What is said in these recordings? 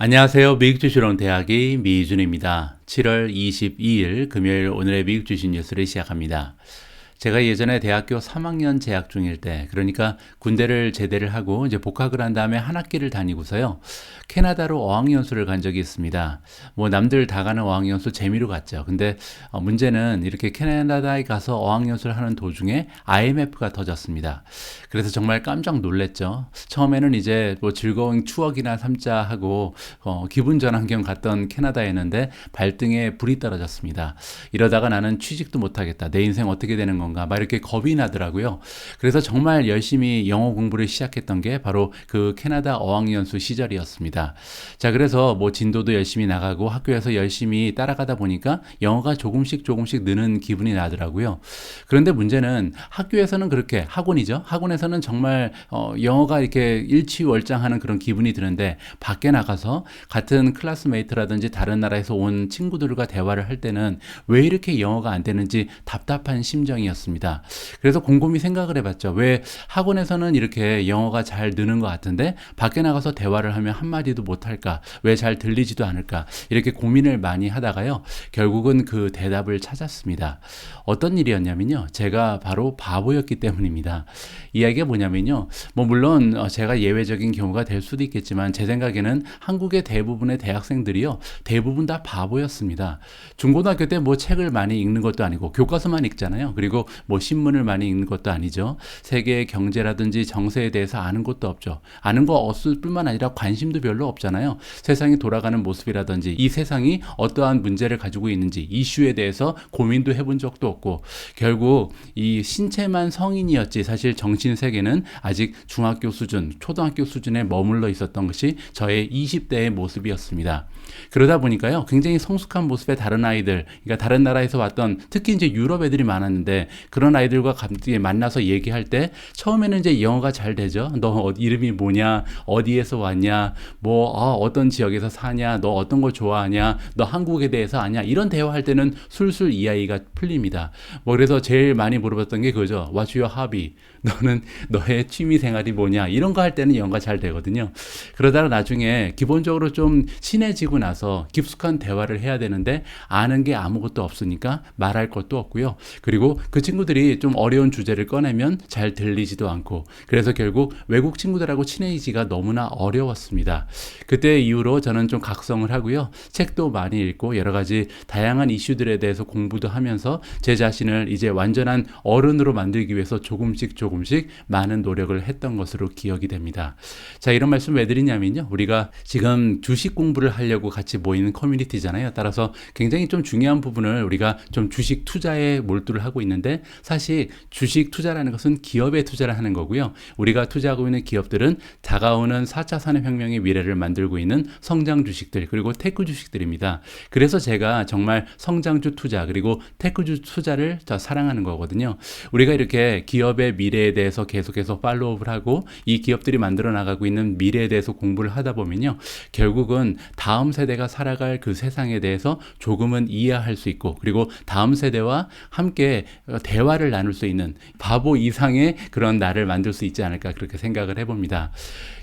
안녕하세요. 미국 주식론 대학의 미준입니다. 7월 22일 금요일 오늘의 미국 주식 뉴스를 시작합니다. 제가 예전에 대학교 3학년 재학 중일 때, 그러니까 군대를 제대를 하고 이제 복학을 한 다음에 한 학기를 다니고서요, 캐나다로 어학연수를 간 적이 있습니다. 뭐 남들 다 가는 어학연수 재미로 갔죠. 근데 문제는 이렇게 캐나다에 가서 어학연수를 하는 도중에 IMF가 터졌습니다. 그래서 정말 깜짝 놀랐죠. 처음에는 이제 뭐 즐거운 추억이나 삼자 하고 기분 전환경 갔던 캐나다였는데 발등에 불이 떨어졌습니다. 이러다가 나는 취직도 못하겠다. 내 인생 어떻게 되는 건가? 막 이렇게 겁이 나더라고요. 그래서 정말 열심히 영어 공부를 시작했던 게 바로 그 캐나다 어학연수 시절이었습니다. 자, 그래서 뭐 진도도 열심히 나가고 학교에서 열심히 따라가다 보니까 영어가 조금씩 느는 기분이 나더라고요. 그런데 문제는 학교에서는 그렇게 학원이죠. 학원에서는 정말 영어가 이렇게 일취월장하는 그런 기분이 드는데 밖에 나가서 같은 클래스메이트라든지 다른 나라에서 온 친구들과 대화를 할 때는 왜 이렇게 영어가 안 되는지 답답한 심정이었습니다. 그래서 곰곰이 생각을 해봤죠. 왜 학원에서는 이렇게 영어가 잘 느는 것 같은데 밖에 나가서 대화를 하면 한마디도 못할까? 왜 잘 들리지도 않을까? 이렇게 고민을 많이 하다가요. 결국은 그 대답을 찾았습니다. 어떤 일이었냐면요. 제가 바로 바보였기 때문입니다. 이야기가 뭐냐면요. 뭐 물론 제가 예외적인 경우가 될 수도 있겠지만 제 생각에는 한국의 대부분의 대학생들이요. 대부분 다 바보였습니다. 중고등학교 때 뭐 책을 많이 읽는 것도 아니고 교과서만 읽잖아요. 그리고 뭐 신문을 많이 읽는 것도 아니죠. 세계의 경제라든지 정세에 대해서 아는 것도 없죠. 아는 거 없을 뿐만 아니라 관심도 별로 없잖아요. 세상이 돌아가는 모습이라든지 이 세상이 어떠한 문제를 가지고 있는지 이슈에 대해서 고민도 해본 적도 없고 결국 이 신체만 성인이었지 사실 정신 세계는 아직 중학교 수준, 초등학교 수준에 머물러 있었던 것이 저의 20대의 모습이었습니다. 그러다 보니까요, 굉장히 성숙한 모습의 다른 아이들, 그러니까 다른 나라에서 왔던 특히 이제 유럽 애들이 많았는데 그런 아이들과 갑자기 만나서 얘기할 때 처음에는 이제 영어가 잘 되죠. 너 이름이 뭐냐, 어디에서 왔냐, 뭐 어떤 지역에서 사냐, 너 어떤 거 좋아하냐, 너 한국에 대해서 아냐, 이런 대화할 때는 술술 이야기가 풀립니다. 뭐 그래서 제일 많이 물어봤던 게 그거죠. What's your hobby? 너는 너의 취미 생활이 뭐냐? 이런 거 할 때는 영어가 잘 되거든요. 그러다가 나중에 기본적으로 좀 친해지고 나서 깊숙한 대화를 해야 되는데 아는 게 아무것도 없으니까 말할 것도 없고요. 그리고 그 친구들이 좀 어려운 주제를 꺼내면 잘 들리지도 않고 그래서 결국 외국 친구들하고 친해지기가 너무나 어려웠습니다. 그때 이후로 저는 좀 각성을 하고요. 책도 많이 읽고 여러 가지 다양한 이슈들에 대해서 공부도 하면서 제 자신을 이제 완전한 어른으로 만들기 위해서 조금씩 많은 노력을 했던 것으로 기억이 됩니다. 자, 이런 말씀 왜 드리냐면요. 우리가 지금 주식 공부를 하려고 같이 모이는 커뮤니티잖아요. 따라서 굉장히 좀 중요한 부분을 우리가 좀 주식 투자에 몰두를 하고 있는데 사실 주식 투자라는 것은 기업에 투자를 하는 거고요. 우리가 투자하고 있는 기업들은 다가오는 4차 산업혁명의 미래를 만들고 있는 성장 주식들 그리고 테크 주식들입니다. 그래서 제가 정말 성장주 투자 그리고 테크주 투자를 더 사랑하는 거거든요. 우리가 이렇게 기업의 미래에 대해서 계속해서 팔로우를 하고 이 기업들이 만들어 나가고 있는 미래에 대해서 공부를 하다 보면요. 결국은 다음 세대가 살아갈 그 세상에 대해서 조금은 이해할 수 있고 그리고 다음 세대와 함께 대화를 나눌 수 있는 바보 이상의 그런 나를 만들 수 있지 않을까 그렇게 생각을 해봅니다.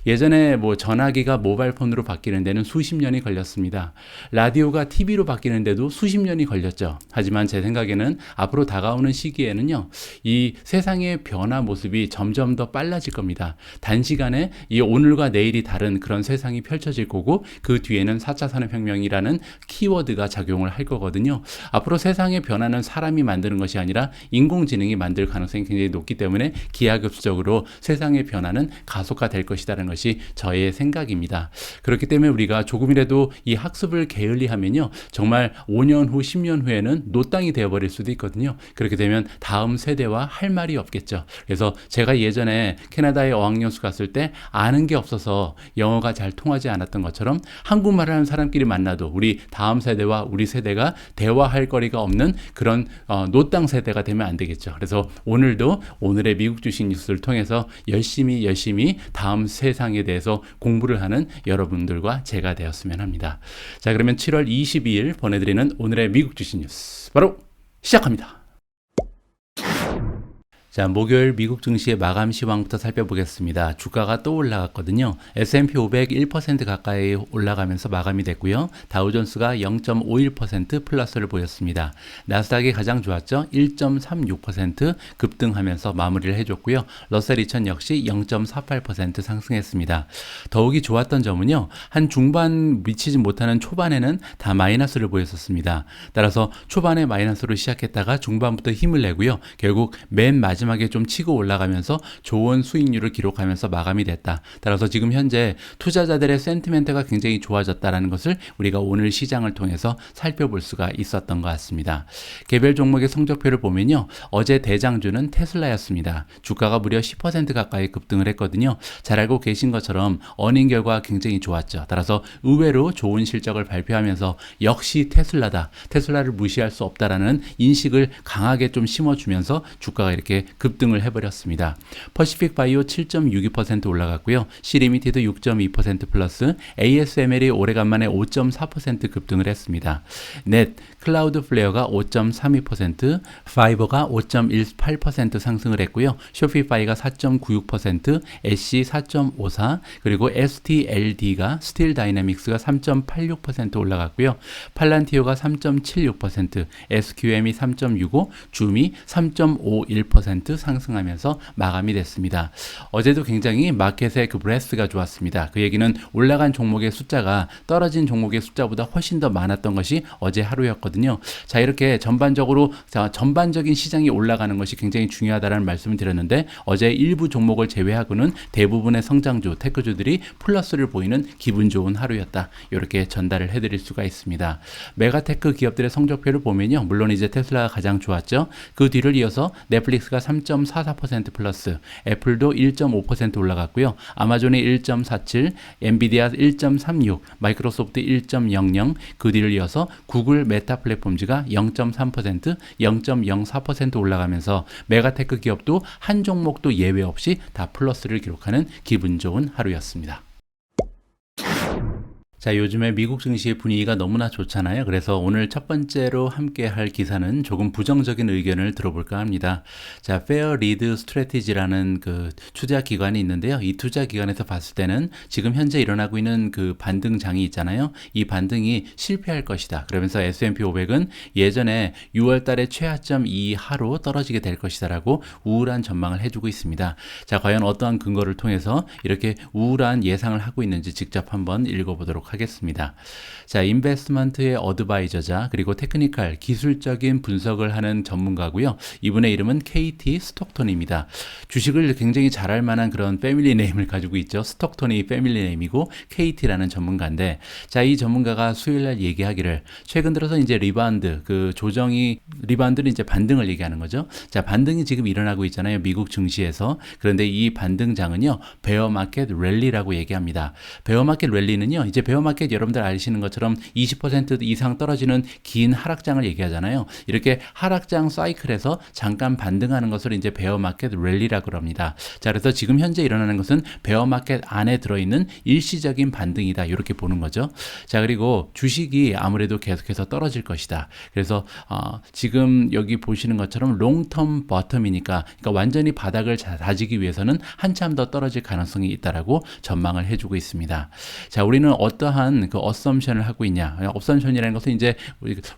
예전에 뭐 전화기가 모바일 폰으로 바뀌는 데는 수십 년이 걸렸습니다. 라디오가 TV로 바뀌는 데도 수십 년이 걸렸죠. 하지만 제 생각에는 앞으로 다가오는 시기에는요. 이 세상의 변화 모습이 점점 더 빨라질 겁니다. 단시간에 이 오늘과 내일이 다른 그런 세상이 펼쳐질 거고 그 뒤에는 4차 산업혁명이라는 키워드가 작용을 할 거거든요. 앞으로 세상의 변화는 사람이 만드는 것이 아니라 인공지능이 만들 가능성이 굉장히 높기 때문에 기하급수적으로 세상의 변화는 가속화될 것이라는 것이 저의 생각입니다. 그렇기 때문에 우리가 조금이라도 이 학습을 게을리하면요. 정말 5년 후, 10년 후에는 노땅이 되어버릴 수도 있거든요. 그렇게 되면 다음 세대와 할 말이 없겠죠. 그래서 제가 예전에 캐나다에 어학연수 갔을 때 아는 게 없어서 영어가 잘 통하지 않았던 것처럼 한국말을 하는 사람끼리 만나도 우리 다음 세대와 우리 세대가 대화할 거리가 없는 그런 노땅 세대가 되면 안 되겠죠. 그래서 오늘도 오늘의 미국 주식 뉴스를 통해서 열심히 다음 세상에 대해서 공부를 하는 여러분들과 제가 되었으면 합니다. 자, 그러면 7월 22일 보내드리는 오늘의 미국 주식 뉴스 바로 시작합니다. 자, 목요일 미국 증시의 마감 시황부터 살펴보겠습니다. 주가가 또 올라갔거든요. S&P 500 1% 가까이 올라가면서 마감이 됐고요. 다우존스가 0.51% 플러스를 보였습니다. 나스닥이 가장 좋았죠. 1.36% 급등하면서 마무리를 해줬고요. 러셀 2000 역시 0.48% 상승했습니다. 더욱이 좋았던 점은요. 한 중반 미치지 못하는 초반에는 다 마이너스를 보였었습니다. 따라서 초반에 마이너스로 시작했다가 중반부터 힘을 내고요. 결국 맨 마지막에 좀 치고 올라가면서 좋은 수익률을 기록하면서 마감이 됐다. 따라서 지금 현재 투자자들의 센티멘트가 굉장히 좋아졌다는 것을 우리가 오늘 시장을 통해서 살펴볼 수가 있었던 것 같습니다. 개별 종목의 성적표를 보면요. 어제 대장주는 테슬라였습니다. 주가가 무려 10% 가까이 급등을 했거든요. 잘 알고 계신 것처럼 어닝 결과가 굉장히 좋았죠. 따라서 의외로 좋은 실적을 발표하면서 역시 테슬라다. 테슬라를 무시할 수 없다라는 인식을 강하게 좀 심어주면서 주가가 이렇게 급등을 해버렸습니다. 퍼시픽 바이오 7.62% 올라갔고요. 시리미티드 6.2% 플러스, ASML이 오래간만에 5.4% 급등을 했습니다. 넷, 클라우드 플레어가 5.32%, 파이버가 5.18% 상승을 했고요. 쇼피파이가 4.96%, 애쉬 4.54%, 그리고 STLD가 스틸 다이내믹스가 3.86% 올라갔고요. 팔란티오가 3.76%, SQM이 3.65%, 줌이 3.51% 상승하면서 마감이 됐습니다. 어제도 굉장히 마켓의 그 브레스가 좋았습니다. 그 얘기는 올라간 종목의 숫자가 떨어진 종목의 숫자보다 훨씬 더 많았던 것이 어제 하루였거든요. 자, 이렇게 전반적인 시장이 올라가는 것이 굉장히 중요하다는 말씀을 드렸는데 어제 일부 종목을 제외하고는 대부분의 성장주, 테크주들이 플러스를 보이는 기분 좋은 하루였다. 이렇게 전달을 해드릴 수가 있습니다. 메가테크 기업들의 성적표를 보면요. 물론 이제 테슬라가 가장 좋았죠. 그 뒤를 이어서 넷플릭스가 3.44% 플러스, 애플도 1.5% 올라갔고요. 아마존이 1.47, 엔비디아 1.36, 마이크로소프트 1.00, 그 뒤를 이어서 구글 메타 플랫폼즈가 0.3%, 0.04% 올라가면서 메가테크 기업도 한 종목도 예외 없이 다 플러스를 기록하는 기분 좋은 하루였습니다. 자, 요즘에 미국 증시의 분위기가 너무나 좋잖아요. 그래서 오늘 첫 번째로 함께 할 기사는 조금 부정적인 의견을 들어볼까 합니다. 자, Fair Lead Strategy라는 그 투자 기관이 있는데요. 이 투자 기관에서 봤을 때는 지금 현재 일어나고 있는 그 반등장이 있잖아요. 이 반등이 실패할 것이다. 그러면서 S&P 500은 예전에 6월 달에 최하점 이하로 떨어지게 될 것이다라고 우울한 전망을 해주고 있습니다. 자, 과연 어떠한 근거를 통해서 이렇게 우울한 예상을 하고 있는지 직접 한번 읽어보도록 하겠습니다. 자, 인베스트먼트의 어드바이저자 그리고 테크니컬 기술적인 분석을 하는 전문가고요. 이분의 이름은 KT 스톡톤입니다. 주식을 굉장히 잘할 만한 그런 패밀리 네임을 가지고 있죠. 스톡톤이 패밀리 네임이고 KT라는 전문가인데, 자, 이 전문가가 수요일날 얘기하기를 최근 들어서 이제 리바운드, 그 조정이 리바운드는 이제 반등을 얘기하는 거죠. 자, 반등이 지금 일어나고 있잖아요. 미국 증시에서. 그런데 이 반등장은요, 베어 마켓 랠리라고 얘기합니다. 베어 마켓 랠리는요, 이제 베어 마켓 여러분들 아시는 것처럼 20% 이상 떨어지는 긴 하락장을 얘기하잖아요. 이렇게 하락장 사이클에서 잠깐 반등하는 것을 이제 베어 마켓 랠리라고 합니다. 자, 그래서 지금 현재 일어나는 것은 베어 마켓 안에 들어있는 일시적인 반등이다. 이렇게 보는 거죠. 자, 그리고 주식이 아무래도 계속해서 떨어질 것이다. 그래서 지금 여기 보시는 것처럼 롱텀 버텀이니까, 그러니까 완전히 바닥을 다지기 위해서는 한참 더 떨어질 가능성이 있다라고 전망을 해주고 있습니다. 자, 우리는 어떠한 그 어썸션을 하고 있냐? 어썸션이라는 것은 이제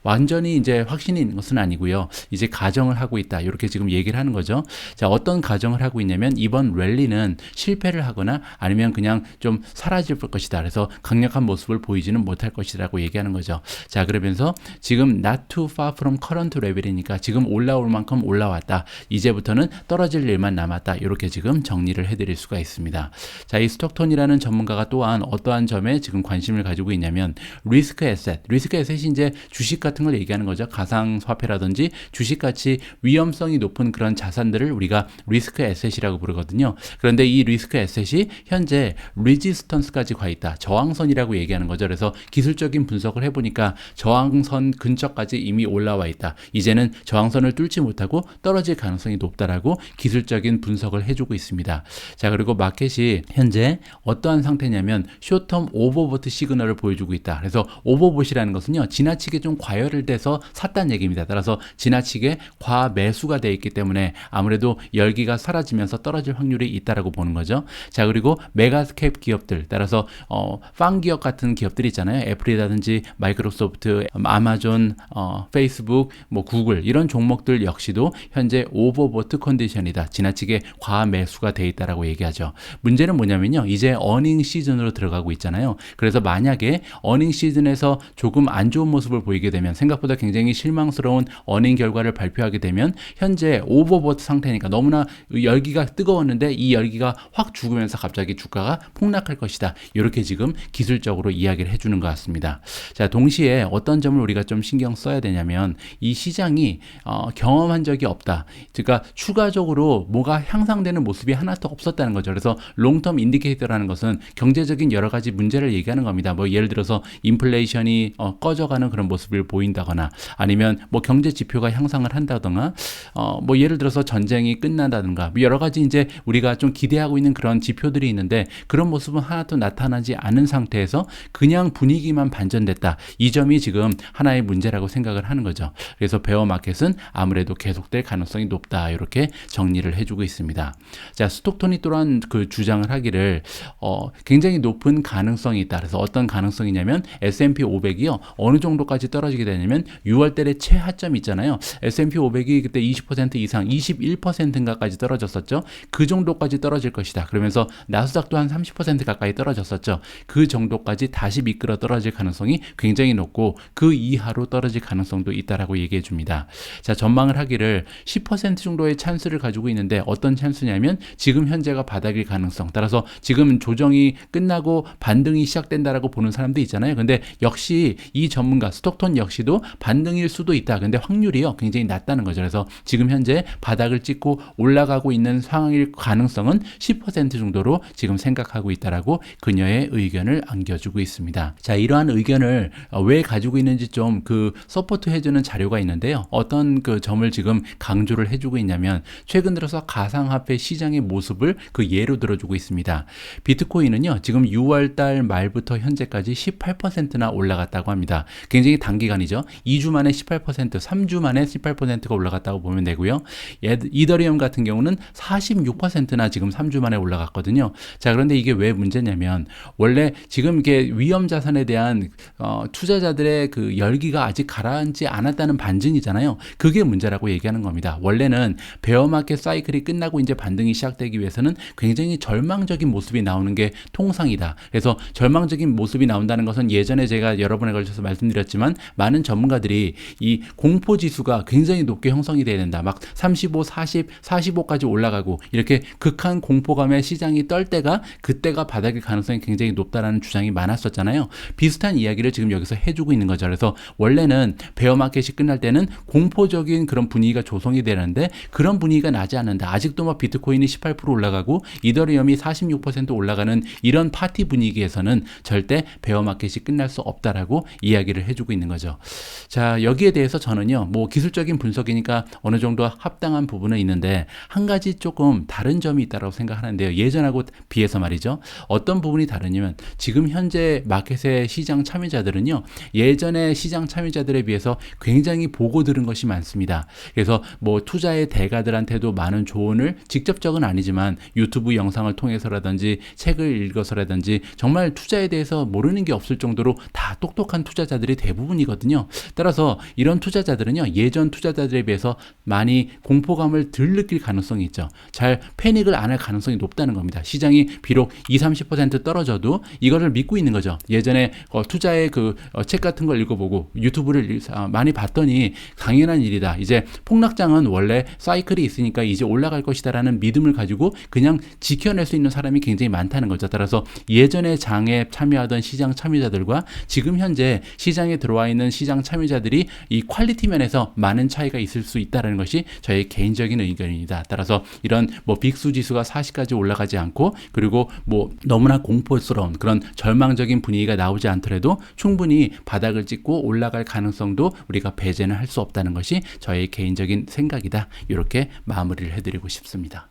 완전히 이제 확신이 있는 것은 아니고요. 이제 가정을 하고 있다. 이렇게 지금 얘기를 하는 거죠. 자, 어떤 가정을 하고 있냐면 이번 랠리는 실패를 하거나 아니면 그냥 좀 사라질 것이다. 그래서 강력한 모습을 보이지는 못할 것이라고 얘기하는 거죠. 자, 그러면서 지금 not too far from current level이니까 지금 올라올 만큼 올라왔다. 이제부터는 떨어질 일만 남았다. 이렇게 지금 정리를 해드릴 수가 있습니다. 자, 이 스톡톤이라는 전문가가 또한 어떠한 점에 지금 관심을 가지고 있냐면 리스크 에셋이 이제 주식 같은 걸 얘기하는 거죠. 가상화폐라든지 주식같이 위험성이 높은 그런 자산들을 우리가 리스크 에셋이라고 부르거든요. 그런데 이 리스크 에셋이 현재 리지스턴스까지 가 있다. 저항선이라고 얘기하는 거죠. 그래서 기술적인 분석을 해보니까 저항선 근처까지 이미 올라와 있다. 이제는 저항선을 뚫지 못하고 떨어질 가능성이 높다라고 기술적인 분석을 해주고 있습니다. 자, 그리고 마켓이 현재 어떠한 상태냐면 숏텀 오버보트 시그널을 보여주고 있다. 그래서 오버봇이라는 것은요, 지나치게 좀 과열돼서 샀다는 얘기입니다. 따라서 지나치게 과매수가 되어 있기 때문에 아무래도 열기가 사라지면서 떨어질 확률이 있다라고 보는 거죠. 자, 그리고 메가캡 기업들, 따라서 팡 기업 같은 기업들이 있잖아요. 애플이라든지 마이크로소프트, 아마존, 페이스북, 뭐 구글, 이런 종목들 역시도 현재 오버보트 컨디션이다. 지나치게 과매수가 돼 있다라고 얘기하죠. 문제는 뭐냐면요, 이제 어닝 시즌으로 들어가고 있잖아요. 그래서 만약에 어닝 시즌에서 조금 안 좋은 모습을 보이게 되면, 생각보다 굉장히 실망스러운 어닝 결과를 발표하게 되면 현재 오버보트 상태니까 너무나 열기가 뜨거웠는데 이 열기가 확 죽으면서 갑자기 주가가 폭락할 것이다. 이렇게 지금 기술적으로 이야기를 해주는 것 같습니다. 자, 동시에 어떤 점을 우리가 좀 신경 써야 되냐면, 이 시장이 경험한 적이 없다. 그러니까 추가적으로 뭐가 향상되는 모습이 하나도 없었다는 거죠. 그래서 롱텀 인디케이터라는 것은 경제적인 여러 가지 문제를 얘기하는 겁니다. 뭐 예를 들어서 인플레이션이 꺼져가는 그런 모습을 보인다거나, 아니면 뭐 경제 지표가 향상을 한다거나, 뭐 예를 들어서 전쟁이 끝난다든가, 뭐 여러 가지 이제 우리가 좀 기대하고 있는 그런 지표들이 있는데 그런 모습은 하나도 나타나지 않은 상태에서 그냥 분위기만 반전됐다. 이 점이 지금 하나의 문제라고 생각을 하는 거죠. 그래서 베어마켓은 아무래도 계속될 가능성이 높다. 이렇게 정리를 해주고 있습니다. 자, 스톡톤이 또한 그 주장을 하기를 굉장히 높은 가능성이 있다. 그래서 어떤 가능성이냐면 S&P 500이요. 어느 정도까지 떨어지게 되냐면 6월 달에 최하점 있잖아요. S&P 500이 그때 20% 이상 21%인가까지 떨어졌었죠. 그 정도까지 떨어질 것이다. 그러면서 나스닥도 한 30% 가까이 떨어졌었죠. 그 정도까지 다시 미끄러 떨어질 가능성이 굉장히 높고 그 이하로 떨어질 가능성도 있다라고 얘기해 줍니다. 자, 전망을 하기를 10% 정도의 찬스를 가지고 있는데 어떤 찬스냐면 지금 현재가 바닥일 가능성, 따라서 지금 조정이 끝나고 반등이 시작된다라고 보는 사람도 있잖아요. 근데 역시 이 전문가 스톡톤 역시도 반등일 수도 있다. 근데 확률이요 굉장히 낮다는 거죠. 그래서 지금 현재 바닥을 찍고 올라가고 있는 상황일 가능성은 10% 정도로 지금 생각하고 있다라고 그녀의 의견을 안겨주고 있습니다. 자, 이러한 의견을 왜 가지고 있는지 좀 그 서포트 해주는 자료가 있는데요. 어떤 그 점을 지금 강조를 해주고 있냐면, 최근 들어서 가상화폐 시장의 모습을 그 예로 들어주고 있습니다. 비트코인은요 지금 6월 달 말부터 현재까지 18%나 올라갔다고 합니다. 굉장히 단기간이죠. 2주 만에 18%, 3주 만에 18%가 올라갔다고 보면 되고요. 이더리움 같은 경우는 46%나 지금 3주 만에 올라갔거든요. 자, 그런데 이게 왜 문제냐면, 원래 지금 이게 위험 자산에 대한 투자자들의 그 열기가 아직 가라앉지 않았다는 반증이잖아요. 그게 문제라고 얘기하는 겁니다. 원래는 베어마켓 사이클이 끝나고 이제 반등이 시작되기 위해서는 굉장히 절망적인 모습이 나오는 게 통상이다. 그래서 절망적인 모습이 나온다는 것은 예전에 제가 여러 번에 걸쳐서 말씀드렸지만 많은 전문가들이 이 공포 지수가 굉장히 높게 형성이 돼야 된다. 막 35, 40, 45까지 올라가고 이렇게 극한 공포감에 시장이 떨 때가 그때가 바닥일 가능성이 굉장히 높다라는 주장이 많았었잖아요. 비슷한 이야기를 지금 여기서 해주고 있는 거죠. 그래서 원래는 베어마켓이 끝날 때는 공포적인 그런 분위기가 조성이 되는데 그런 분위기가 나지 않는다. 아직도 막 비트코인이 18% 올라가고 이더리움이 46% 올라가는 이런 파티 분위기에서는 절대 베어마켓이 끝날 수 없다라고 이야기를 해주고 있는 거죠. 자, 여기에 대해서 저는요, 뭐 기술적인 분석이니까 어느 정도 합당한 부분은 있는데 한 가지 조금 다른 점이 있다고 생각하는데요. 예전하고 비해서 말이죠. 어떤 부분이 다르냐면, 지금 현재 마켓의 시장 참여자들은요, 예전의 시장 참여자들에 비해서 굉장히 보고 들은 것이 많습니다. 그래서 뭐 투자의 대가들한테도 많은 조언을, 직접적은 아니지만 유튜브 영상을 통해서라든지 책을 읽어서라든지 정말 투자에 대해서 모르는 게 없을 정도로 다 똑똑한 투자자들이 대부분이거든요. 따라서 이런 투자자들은요, 예전 투자자들에 비해서 많이 공포감을 덜 느낄 가능성이 있죠. 잘 패닉을 안 할 가능성이 높다는 겁니다. 시장이 비록 20, 30% 떨어져도 이거를 믿고 있는 거죠. 예전에 투자의 그 책 같은 걸 읽어보고 유튜브를 많이 봤더니 당연한 일이다. 이제 폭락장은 원래 사이클이 있으니까 이제 올라갈 것이다라는 믿음을 가지고 그냥 지켜낼 수 있는 사람이 굉장히 많다는 거죠. 따라서 예전에 장에 참여하던 시장 참여자들과 지금 현재 시장에 들어와 있는 시장 참여자들이 이 퀄리티 면에서 많은 차이가 있을 수 있다는 것이 저의 개인적인 의견입니다. 따라서 이런 뭐 빅수 지수가 40까지 올라가지 않고, 그리고 뭐 너무나 공포스러운 그런 절망적인 분위기가 나오지 않더라도 충분히 바닥을 찍고 올라갈 가능성도 우리가 배제는 할 수 없다는 것이 저의 개인적인 생각이다. 이렇게 마무리를 해드리고 싶습니다.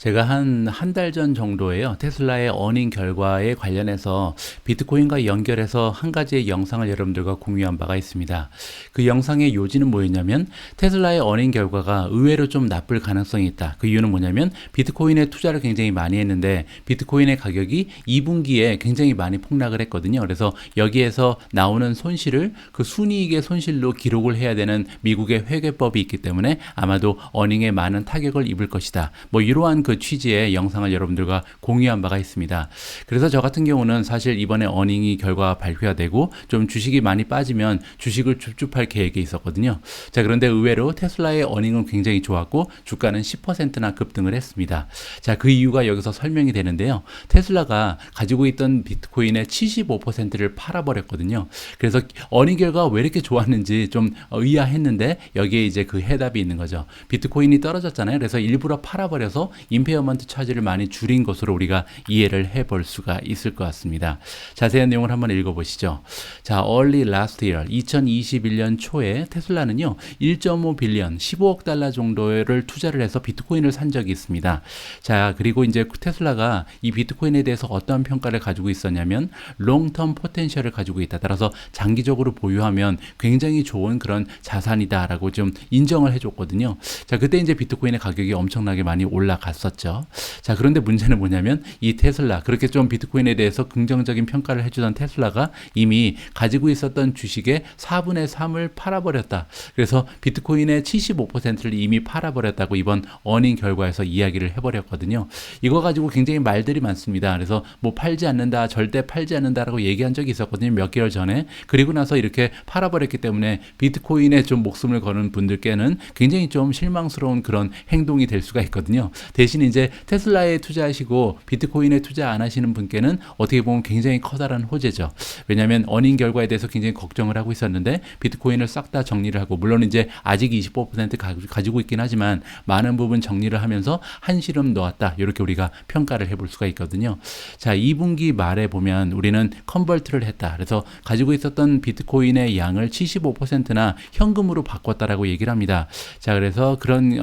제가 한 달 전 정도에요. 테슬라의 어닝 결과에 관련해서 비트코인과 연결해서 한 가지의 영상을 여러분들과 공유한 바가 있습니다. 그 영상의 요지는 뭐였냐면 테슬라의 어닝 결과가 의외로 좀 나쁠 가능성이 있다. 그 이유는 뭐냐면 비트코인에 투자를 굉장히 많이 했는데 비트코인의 가격이 2분기에 굉장히 많이 폭락을 했거든요. 그래서 여기에서 나오는 손실을 그 순이익의 손실로 기록을 해야 되는 미국의 회계법이 있기 때문에 아마도 어닝에 많은 타격을 입을 것이다. 뭐 이러한 그 취지의 영상을 여러분들과 공유한 바가 있습니다. 그래서 저 같은 경우는 사실 이번에 어닝이 결과가 발표가 되고 좀 주식이 많이 빠지면 주식을 줍줍할 계획이 있었거든요. 자, 그런데 의외로 테슬라의 어닝은 굉장히 좋았고 주가는 10%나 급등을 했습니다. 자, 그 이유가 여기서 설명이 되는데요. 테슬라가 가지고 있던 비트코인의 75%를 팔아버렸거든요. 그래서 어닝 결과가 왜 이렇게 좋았는지 좀 의아했는데 여기에 이제 그 해답이 있는 거죠. 비트코인이 떨어졌잖아요. 그래서 일부러 팔아버려서 임페어먼트 차지를 많이 줄인 것으로 우리가 이해를 해볼 수가 있을 것 같습니다. 자세한 내용을 한번 읽어보시죠. 자, early last year, 2021년 초에 테슬라는요, 1.5 빌리언, 15억 달러 정도를 투자를 해서 비트코인을 산 적이 있습니다. 자, 그리고 이제 테슬라가 이 비트코인에 대해서 어떠한 평가를 가지고 있었냐면 롱텀 포텐셜을 가지고 있다. 따라서 장기적으로 보유하면 굉장히 좋은 그런 자산이다라고 좀 인정을 해줬거든요. 자, 그때 이제 비트코인의 가격이 엄청나게 많이 올라갔었죠. 자, 그런데 문제는 뭐냐면 이 테슬라, 그렇게 좀 비트코인에 대해서 긍정적인 평가를 해주던 테슬라가 이미 가지고 있었던 주식의 4분의 3을 팔아버렸다. 그래서 비트코인의 75%를 이미 팔아버렸다고 이번 어닝 결과에서 이야기를 해버렸거든요. 이거 가지고 굉장히 말들이 많습니다. 그래서 뭐 팔지 않는다, 절대 팔지 않는다라고 얘기한 적이 있었거든요. 몇 개월 전에. 그리고 나서 이렇게 팔아버렸기 때문에 비트코인에 좀 목숨을 거는 분들께는 굉장히 좀 실망스러운 그런 행동이 될 수가 있거든요. 대신 이제 테슬라에 투자하시고 비트코인에 투자 안 하시는 분께는 어떻게 보면 굉장히 커다란 호재죠. 왜냐하면 어닝 결과에 대해서 굉장히 걱정을 하고 있었는데 비트코인을 싹 다 정리를 하고, 물론 이제 아직 25% 가지고 있긴 하지만 많은 부분 정리를 하면서 한시름 놓았다. 이렇게 우리가 평가를 해볼 수가 있거든요. 자, 2분기 말에 보면 우리는 컨버트를 했다. 그래서 가지고 있었던 비트코인의 양을 75%나 현금으로 바꿨다라고 얘기를 합니다. 자, 그래서 그런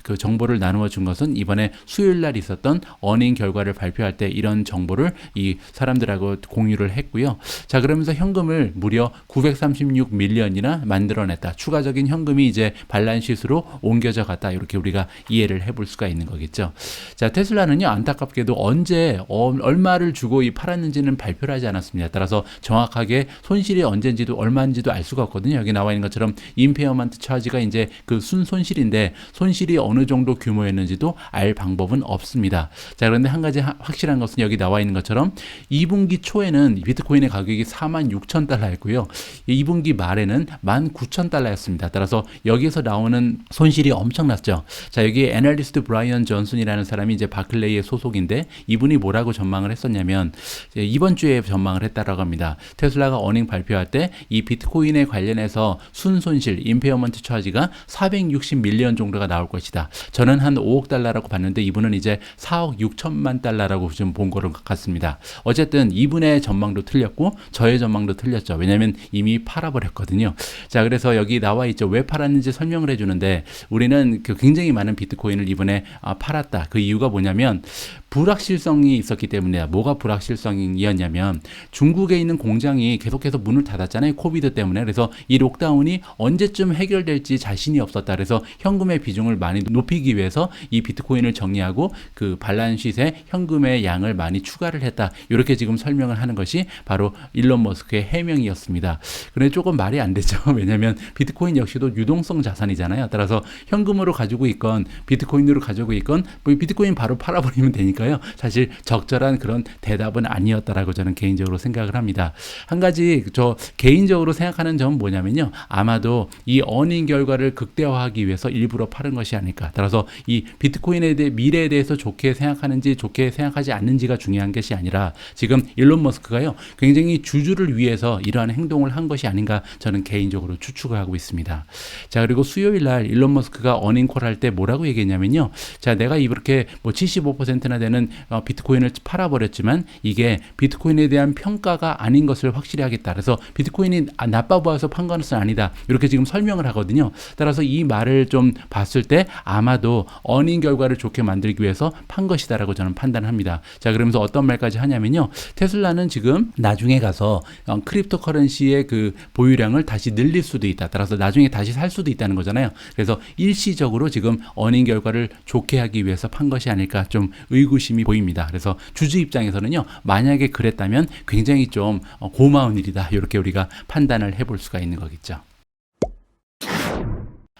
그 정보를 나누어 준 것은 이번에 수요일 날 있었던 어닝 결과를 발표할 때 이런 정보를 이 사람들하고 공유를 했고요. 자, 그러면서 현금을 무려 936 밀리언이나 만들어냈다. 추가적인 현금이 이제 발란시트로 옮겨져 갔다. 이렇게 우리가 이해를 해볼 수가 있는 거겠죠. 자, 테슬라는요, 안타깝게도 언제 얼마를 주고 이 팔았는지는 발표를 하지 않았습니다. 따라서 정확하게 손실이 언제인지도 얼마인지도 알 수가 없거든요. 여기 나와 있는 것처럼 임페어먼트 차지가 이제 그 순손실인데 손실이 어느 정도 규모였는지도 알 방법은 없습니다. 자, 그런데 한 가지 확실한 것은 여기 나와 있는 것처럼 2분기 초에는 비트코인의 가격이 46,000달러였고요. 2분기 말에는 19,000달러였습니다. 따라서 여기에서 나오는 손실이 엄청났죠. 자, 여기 애널리스트 브라이언 존슨이라는 사람이 이제 바클레이의 소속인데 이분이 뭐라고 전망을 했었냐면 이번 주에 전망을 했다라고 합니다. 테슬라가 어닝 발표할 때 이 비트코인에 관련해서 순손실, 임페어먼트 차지가 460 밀리언 정도가 나올 것이다. 저는 한 5억 달러라고 봤는데 이분은 이제 4억 6천만 달러라고 좀 본 거로 같습니다. 어쨌든 이분의 전망도 틀렸고 저의 전망도 틀렸죠. 왜냐하면 이미 팔아버렸거든요. 자, 그래서 여기 나와 있죠. 왜 팔았는지 설명을 해주는데 우리는 그 굉장히 많은 비트코인을 이번에 팔았다. 그 이유가 뭐냐면 불확실성이 있었기 때문에. 뭐가 불확실성이었냐면 중국에 있는 공장이 계속해서 문을 닫았잖아요. 코비드 때문에. 그래서 이 록다운이 언제쯤 해결될지 자신이 없었다. 그래서 현금의 비중을 많이 높이기 위해서 이 비트코인을 정리하고 그 발란시트에 현금의 양을 많이 추가를 했다. 이렇게 지금 설명을 하는 것이 바로 일론 머스크의 해명이었습니다. 그런데 조금 말이 안 되죠. 왜냐하면 비트코인 역시도 유동성 자산이잖아요. 따라서 현금으로 가지고 있건 비트코인으로 가지고 있건 뭐 비트코인 바로 팔아버리면 되니까요. 사실 적절한 그런 대답은 아니었다라고 저는 개인적으로 생각을 합니다. 한 가지 저 개인적으로 생각하는 점은 뭐냐면요. 아마도 이 어닝 결과를 극대화하기 위해서 일부러 팔은 것이 아닐까. 따라서 이 비트코인에 대해 미래에 대해서 좋게 생각하는지 좋게 생각하지 않는지가 중요한 것이 아니라 지금 일론 머스크가요. 굉장히 주주를 위해서 이러한 행동을 한 것이 아닌가 저는 개인적으로 추측을 하고 있습니다. 자, 그리고 수요일 날 일론 머스크가 어닝콜 할 때 뭐라고 얘기했냐면요. 자, 내가 이렇게 뭐 75%나 되는 비트코인을 팔아버렸지만 이게 비트코인에 대한 평가가 아닌 것을 확실히 하겠다. 그래서 비트코인이 나빠 보여서 판 것은 아니다. 이렇게 지금 설명을 하거든요. 따라서 이 말을 좀 봤을 때 아마도 어닝 결과를 좋게 이렇게 만들기 위해서 판 것이다라고 저는 판단합니다. 자, 그러면서 어떤 말까지 하냐면요. 테슬라는 지금 나중에 가서 크립토 커런시의 그 보유량을 다시 늘릴 수도 있다. 따라서 나중에 다시 살 수도 있다는 거잖아요. 그래서 일시적으로 지금 어닝 결과를 좋게 하기 위해서 판 것이 아닐까 좀 의구심이 보입니다. 그래서 주주 입장에서는요. 만약에 그랬다면 굉장히 좀 고마운 일이다. 이렇게 우리가 판단을 해볼 수가 있는 거겠죠.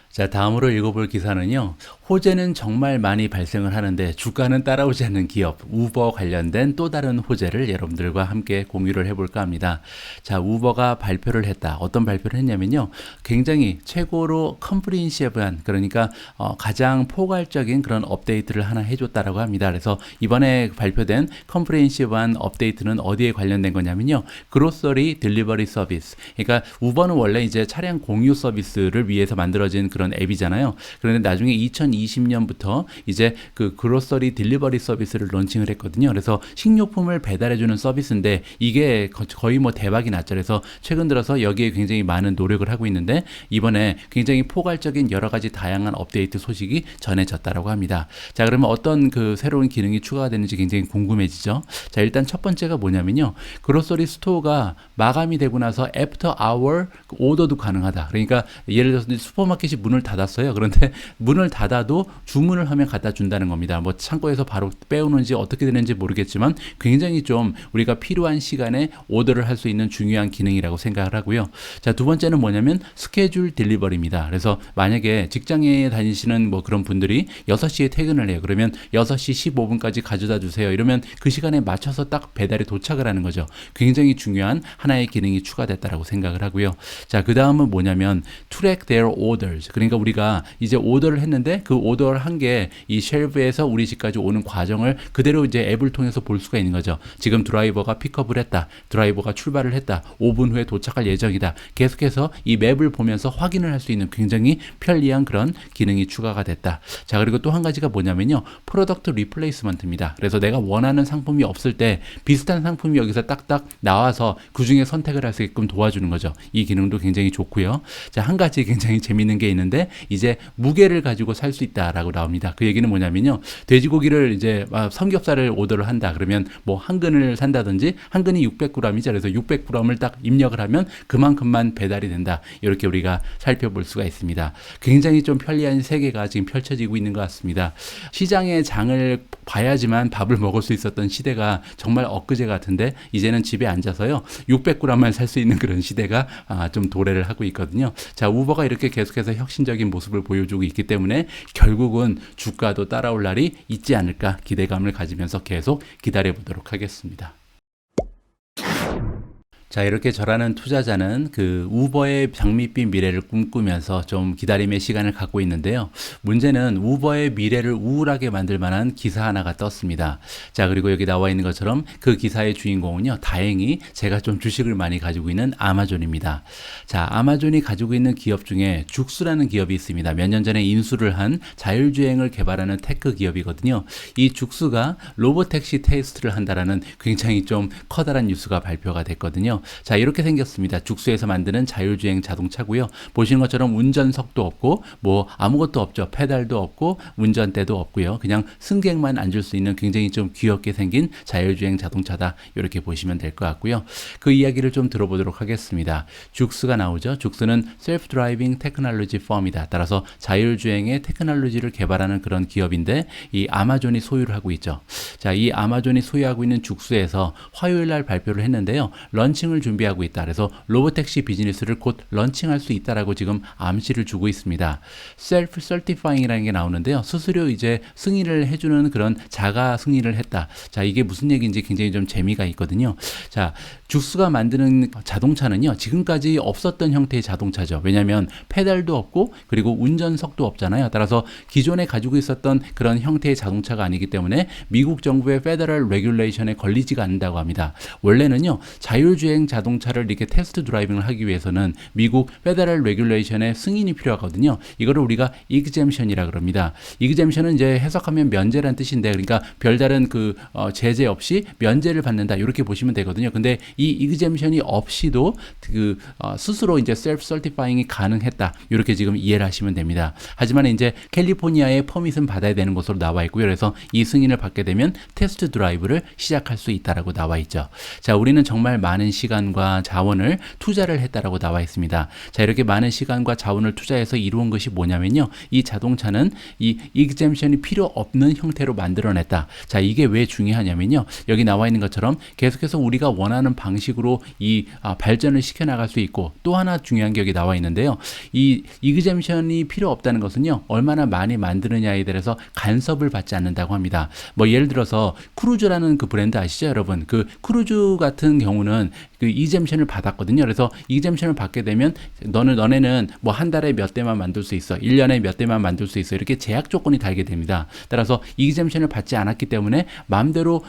자, 다음으로 읽어볼 기사는요. 호재는 정말 많이 발생을 하는데 주가는 따라오지 않는 기업, 우버 관련된 또 다른 호재를 여러분들과 함께 공유를 해볼까 합니다. 자, 우버가 발표를 했다. 어떤 발표를 했냐면요. 굉장히 최고로 컴프리hen시브한, 그러니까 가장 포괄적인 그런 업데이트를 하나 해줬다라고 합니다. 그래서 이번에 발표된 컴프리hen시브한 업데이트는 어디에 관련된 거냐면요. 그로서리 딜리버리 서비스. 그러니까 우버는 원래 이제 차량 공유 서비스를 위해서 만들어진 그런 앱이잖아요. 그런데 나중에 2020년부터 이제 그 그로서리 딜리버리 서비스를 론칭을 했거든요. 그래서 식료품을 배달해주는 서비스인데 이게 거의 뭐 대박이 났죠. 그래서 최근 들어서 여기에 굉장히 많은 노력을 하고 있는데 이번에 굉장히 포괄적인 여러 가지 다양한 업데이트 소식이 전해졌다라고 합니다. 자, 그러면 어떤 그 새로운 기능이 추가가 되는지 굉장히 궁금해지죠. 자, 일단 첫 번째가 뭐냐면요. 그로서리 스토어가 마감이 되고 나서 애프터 아워 오더도 가능하다. 그러니까 예를 들어서 슈퍼마켓이 문을 닫았어요. 그런데 문을 닫아도 주문을 하면 갖다 준다는 겁니다. 뭐 창고에서 바로 빼오는지 어떻게 되는지 모르겠지만 굉장히 좀 우리가 필요한 시간에 오더를 할 수 있는 중요한 기능이라고 생각을 하고요. 자, 두 번째는 뭐냐면 스케줄 딜리버리입니다. 그래서 만약에 직장에 다니시는 뭐 그런 분들이 6시에 퇴근을 해요. 그러면 6시 15분까지 가져다 주세요. 이러면 그 시간에 맞춰서 딱 배달이 도착을 하는 거죠. 굉장히 중요한 하나의 기능이 추가됐다라고 생각을 하고요. 자, 그 다음은 뭐냐면 track their orders. 그러니까 우리가 이제 오더를 했는데 그 오더를 한 게 이 쉘브에서 우리 집까지 오는 과정을 그대로 이제 앱을 통해서 볼 수가 있는 거죠. 지금 드라이버가 픽업을 했다. 드라이버가 출발을 했다. 5분 후에 도착할 예정이다. 계속해서 이 맵을 보면서 확인을 할 수 있는 굉장히 편리한 그런 기능이 추가가 됐다. 자, 그리고 또 한 가지가 뭐냐면요. 프로덕트 리플레이스먼트입니다. 그래서 내가 원하는 상품이 없을 때 비슷한 상품이 여기서 딱딱 나와서 그 중에 선택을 할 수 있게끔 도와주는 거죠. 이 기능도 굉장히 좋고요. 자, 한 가지 굉장히 재밌는 게 있는데 이제 무게를 가지고 살 수 있다라고 나옵니다. 그 얘기는 뭐냐면요. 돼지고기를 이제 삼겹살을 오더를 한다. 그러면 뭐 한 근을 산다든지 한 근이 600g이죠. 그래서 600g을 딱 입력을 하면 그만큼만 배달이 된다. 이렇게 우리가 살펴볼 수가 있습니다. 굉장히 좀 편리한 세계가 지금 펼쳐지고 있는 것 같습니다. 시장의 장을 봐야지만 밥을 먹을 수 있었던 시대가 정말 엊그제 같은데 이제는 집에 앉아서요. 600g만 살 수 있는 그런 시대가 좀 도래를 하고 있거든요. 자, 우버가 이렇게 계속해서 혁신적인 모습을 보여주고 있기 때문에 결국은 주가도 따라올 날이 있지 않을까 기대감을 가지면서 계속 기다려 보도록 하겠습니다. 자, 이렇게 저라는 투자자는 그 우버의 장밋빛 미래를 꿈꾸면서 좀 기다림의 시간을 갖고 있는데요. 문제는 우버의 미래를 우울하게 만들 만한 기사 하나가 떴습니다. 자, 그리고 여기 나와 있는 것처럼 그 기사의 주인공은요, 다행히 제가 좀 주식을 많이 가지고 있는 아마존입니다. 자, 아마존이 가지고 있는 기업 중에 죽수라는 기업이 있습니다. 몇 년 전에 인수를 한 자율주행을 개발하는 테크 기업이거든요. 이 죽수가 로보택시 테스트를 한다라는 굉장히 좀 커다란 뉴스가 발표가 됐거든요. 자, 이렇게 생겼습니다. 죽수에서 만드는 자율주행 자동차고요. 보시는 것처럼 운전석도 없고 뭐 아무것도 없죠. 페달도 없고 운전대도 없고요. 그냥 승객만 앉을 수 있는 굉장히 좀 귀엽게 생긴 자율주행 자동차다. 이렇게 보시면 될 것 같고요. 그 이야기를 좀 들어보도록 하겠습니다. 죽수가 나오죠. 죽수는 셀프 드라이빙 테크놀로지 펌이다. 따라서 자율주행의 테크놀로지를 개발하는 그런 기업인데 이 아마존이 소유를 하고 있죠. 자, 이 아마존이 소유하고 있는 죽수에서 화요일 날 발표를 했는데요. 런칭을 준비하고 있다. 그래서 로보택시 비즈니스를 곧 런칭할 수 있다라고 지금 암시를 주고 있습니다. 셀프 서티파잉이라는 게 나오는데요. 스스로 이제 승인을 해주는 그런 자가 승인을 했다. 자, 이게 무슨 얘기인지 굉장히 좀 재미가 있거든요. 자, 죽수가 만드는 자동차는요, 지금까지 없었던 형태의 자동차죠. 왜냐하면 페달도 없고 그리고 운전석도 없잖아요. 따라서 기존에 가지고 있었던 그런 형태의 자동차가 아니기 때문에 미국 정부의 페더럴 레귤레이션에 걸리지가 않는다고 합니다. 원래는요, 자율주행 자율주행 자동차를 이렇게 테스트 드라이빙을 하기 위해서는 미국 페더럴 레귤레이션의 승인이 필요하거든요. 이거를 우리가 exemption이라 그럽니다. exemption은 이제 해석하면 면제란 뜻인데, 그러니까 별다른 그 제재 없이 면제를 받는다, 이렇게 보시면 되거든요. 근데 이 exemption이 없이도 그 스스로 이제 self certifying이 가능했다, 이렇게 지금 이해를 하시면 됩니다. 하지만 이제 캘리포니아의 퍼밋은 받아야 되는 것으로 나와 있고요. 그래서 이 승인을 받게 되면 테스트 드라이브를 시작할 수 있다라고 나와 있죠. 자, 우리는 정말 많은 시간과 자원을 투자를 했다라고 나와 있습니다. 자, 이렇게 많은 시간과 자원을 투자해서 이루은 것이 뭐냐면요, 이 자동차는 이 exemption이 필요 없는 형태로 만들어냈다. 자, 이게 왜 중요하냐면요, 여기 나와 있는 것처럼 계속해서 우리가 원하는 방식으로 이 발전을 시켜나갈 수 있고, 또 하나 중요한 게 여기 나와 있는데요, 이 exemption이 필요 없다는 것은요, 얼마나 많이 만드느냐에 대해서 간섭을 받지 않는다고 합니다. 뭐 예를 들어서 크루즈라는 그 브랜드 아시죠, 여러분? 그 크루즈 같은 경우는 그 이젬션을 받았거든요. 그래서 이젬션을 받게 되면 너네는 뭐 한 달에 몇 대만 만들 수 있어, 1년에 몇 대만 만들 수 있어, 이렇게 제약 조건이 달게 됩니다. 따라서 이젬션을 받지 않았기 때문에 마음대로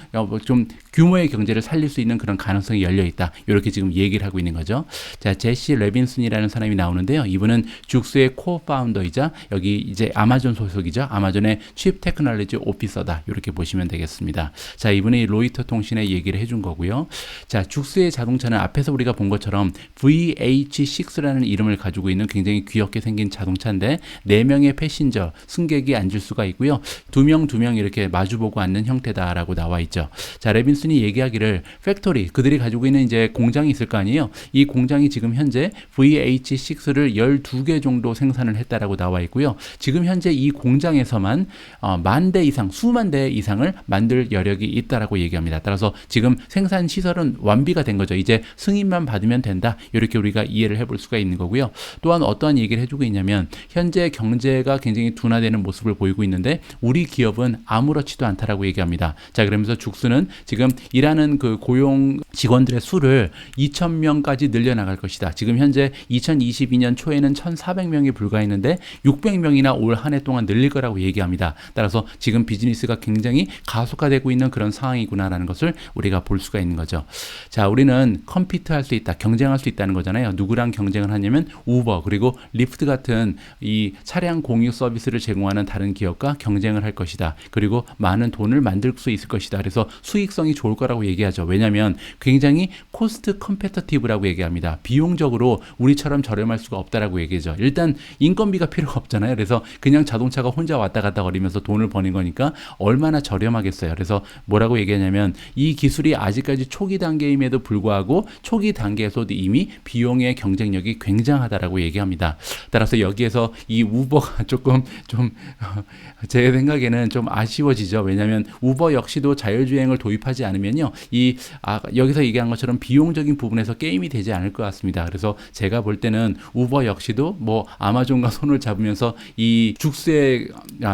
좀 규모의 경제를 살릴 수 있는 그런 가능성이 열려 있다, 이렇게 지금 얘기를 하고 있는 거죠. 자, 제시 레빈슨이라는 사람이 나오는데요, 이분은 죽스의 코파운더이자 여기 이제 아마존 소속이죠. 아마존의 칩 테크놀로지 오피서다, 이렇게 보시면 되겠습니다. 자, 이분이 로이터 통신에 얘기를 해준 거고요. 자, 죽스의 자동차는 앞에서 우리가 본 것처럼 VH6라는 이름을 가지고 있는 굉장히 귀엽게 생긴 자동차인데, 4명의 패신저, 승객이 앉을 수가 있고요. 2명 이렇게 마주보고 앉는 형태다라고 나와 있죠. 자, 레빈슨이 얘기하기를 팩토리, 그들이 가지고 있는 이제 공장이 있을 거 아니에요. 이 공장이 지금 현재 VH6를 12개 정도 생산을 했다라고 나와 있고요. 지금 현재 이 공장에서만 10,000대 이상, 수만 대 이상을 만들 여력이 있다라고 얘기합니다. 따라서 지금 생산 시설은 완비가 된 거죠. 이제 승인만 받으면 된다, 이렇게 우리가 이해를 해볼 수가 있는 거고요. 또한 어떠한 얘기를 해주고 있냐면, 현재 경제가 굉장히 둔화되는 모습을 보이고 있는데 우리 기업은 아무렇지도 않다라고 얘기합니다. 자, 그러면서 죽스는 지금 일하는 그 고용 직원들의 수를 2,000명까지 늘려나갈 것이다. 지금 현재 2022년 초에는 1,400명이 불과했는데 600명이나 올 한 해 동안 늘릴 거라고 얘기합니다. 따라서 지금 비즈니스가 굉장히 가속화되고 있는 그런 상황이구나라는 것을 우리가 볼 수가 있는 거죠. 자, 우리는 컴피트할 수 있다, 경쟁할 수 있다는 거잖아요. 누구랑 경쟁을 하냐면 우버 그리고 리프트 같은 이 차량 공유 서비스를 제공하는 다른 기업과 경쟁을 할 것이다. 그리고 많은 돈을 만들 수 있을 것이다. 그래서 수익성이 좋을 거라고 얘기하죠. 왜냐하면 굉장히 코스트 컴페터티브라고 얘기합니다. 비용적으로 우리처럼 저렴할 수가 없다라고 얘기하죠. 일단 인건비가 필요가 없잖아요. 그래서 그냥 자동차가 혼자 왔다 갔다 거리면서 돈을 버는 거니까 얼마나 저렴하겠어요. 그래서 뭐라고 얘기하냐면, 이 기술이 아직까지 초기 단계임에도 불구하고 초기 단계에서도 이미 비용의 경쟁력이 굉장하다라고 얘기합니다. 따라서 여기에서 이 우버가 조금 제 생각에는 좀 아쉬워지죠. 왜냐하면 우버 역시도 자율주행을 도입하지 않으면요, 여기서 얘기한 것처럼 비용적인 부분에서 게임이 되지 않을 것 같습니다. 그래서 제가 볼 때는 우버 역시도 뭐 아마존과 손을 잡으면서 이 죽스의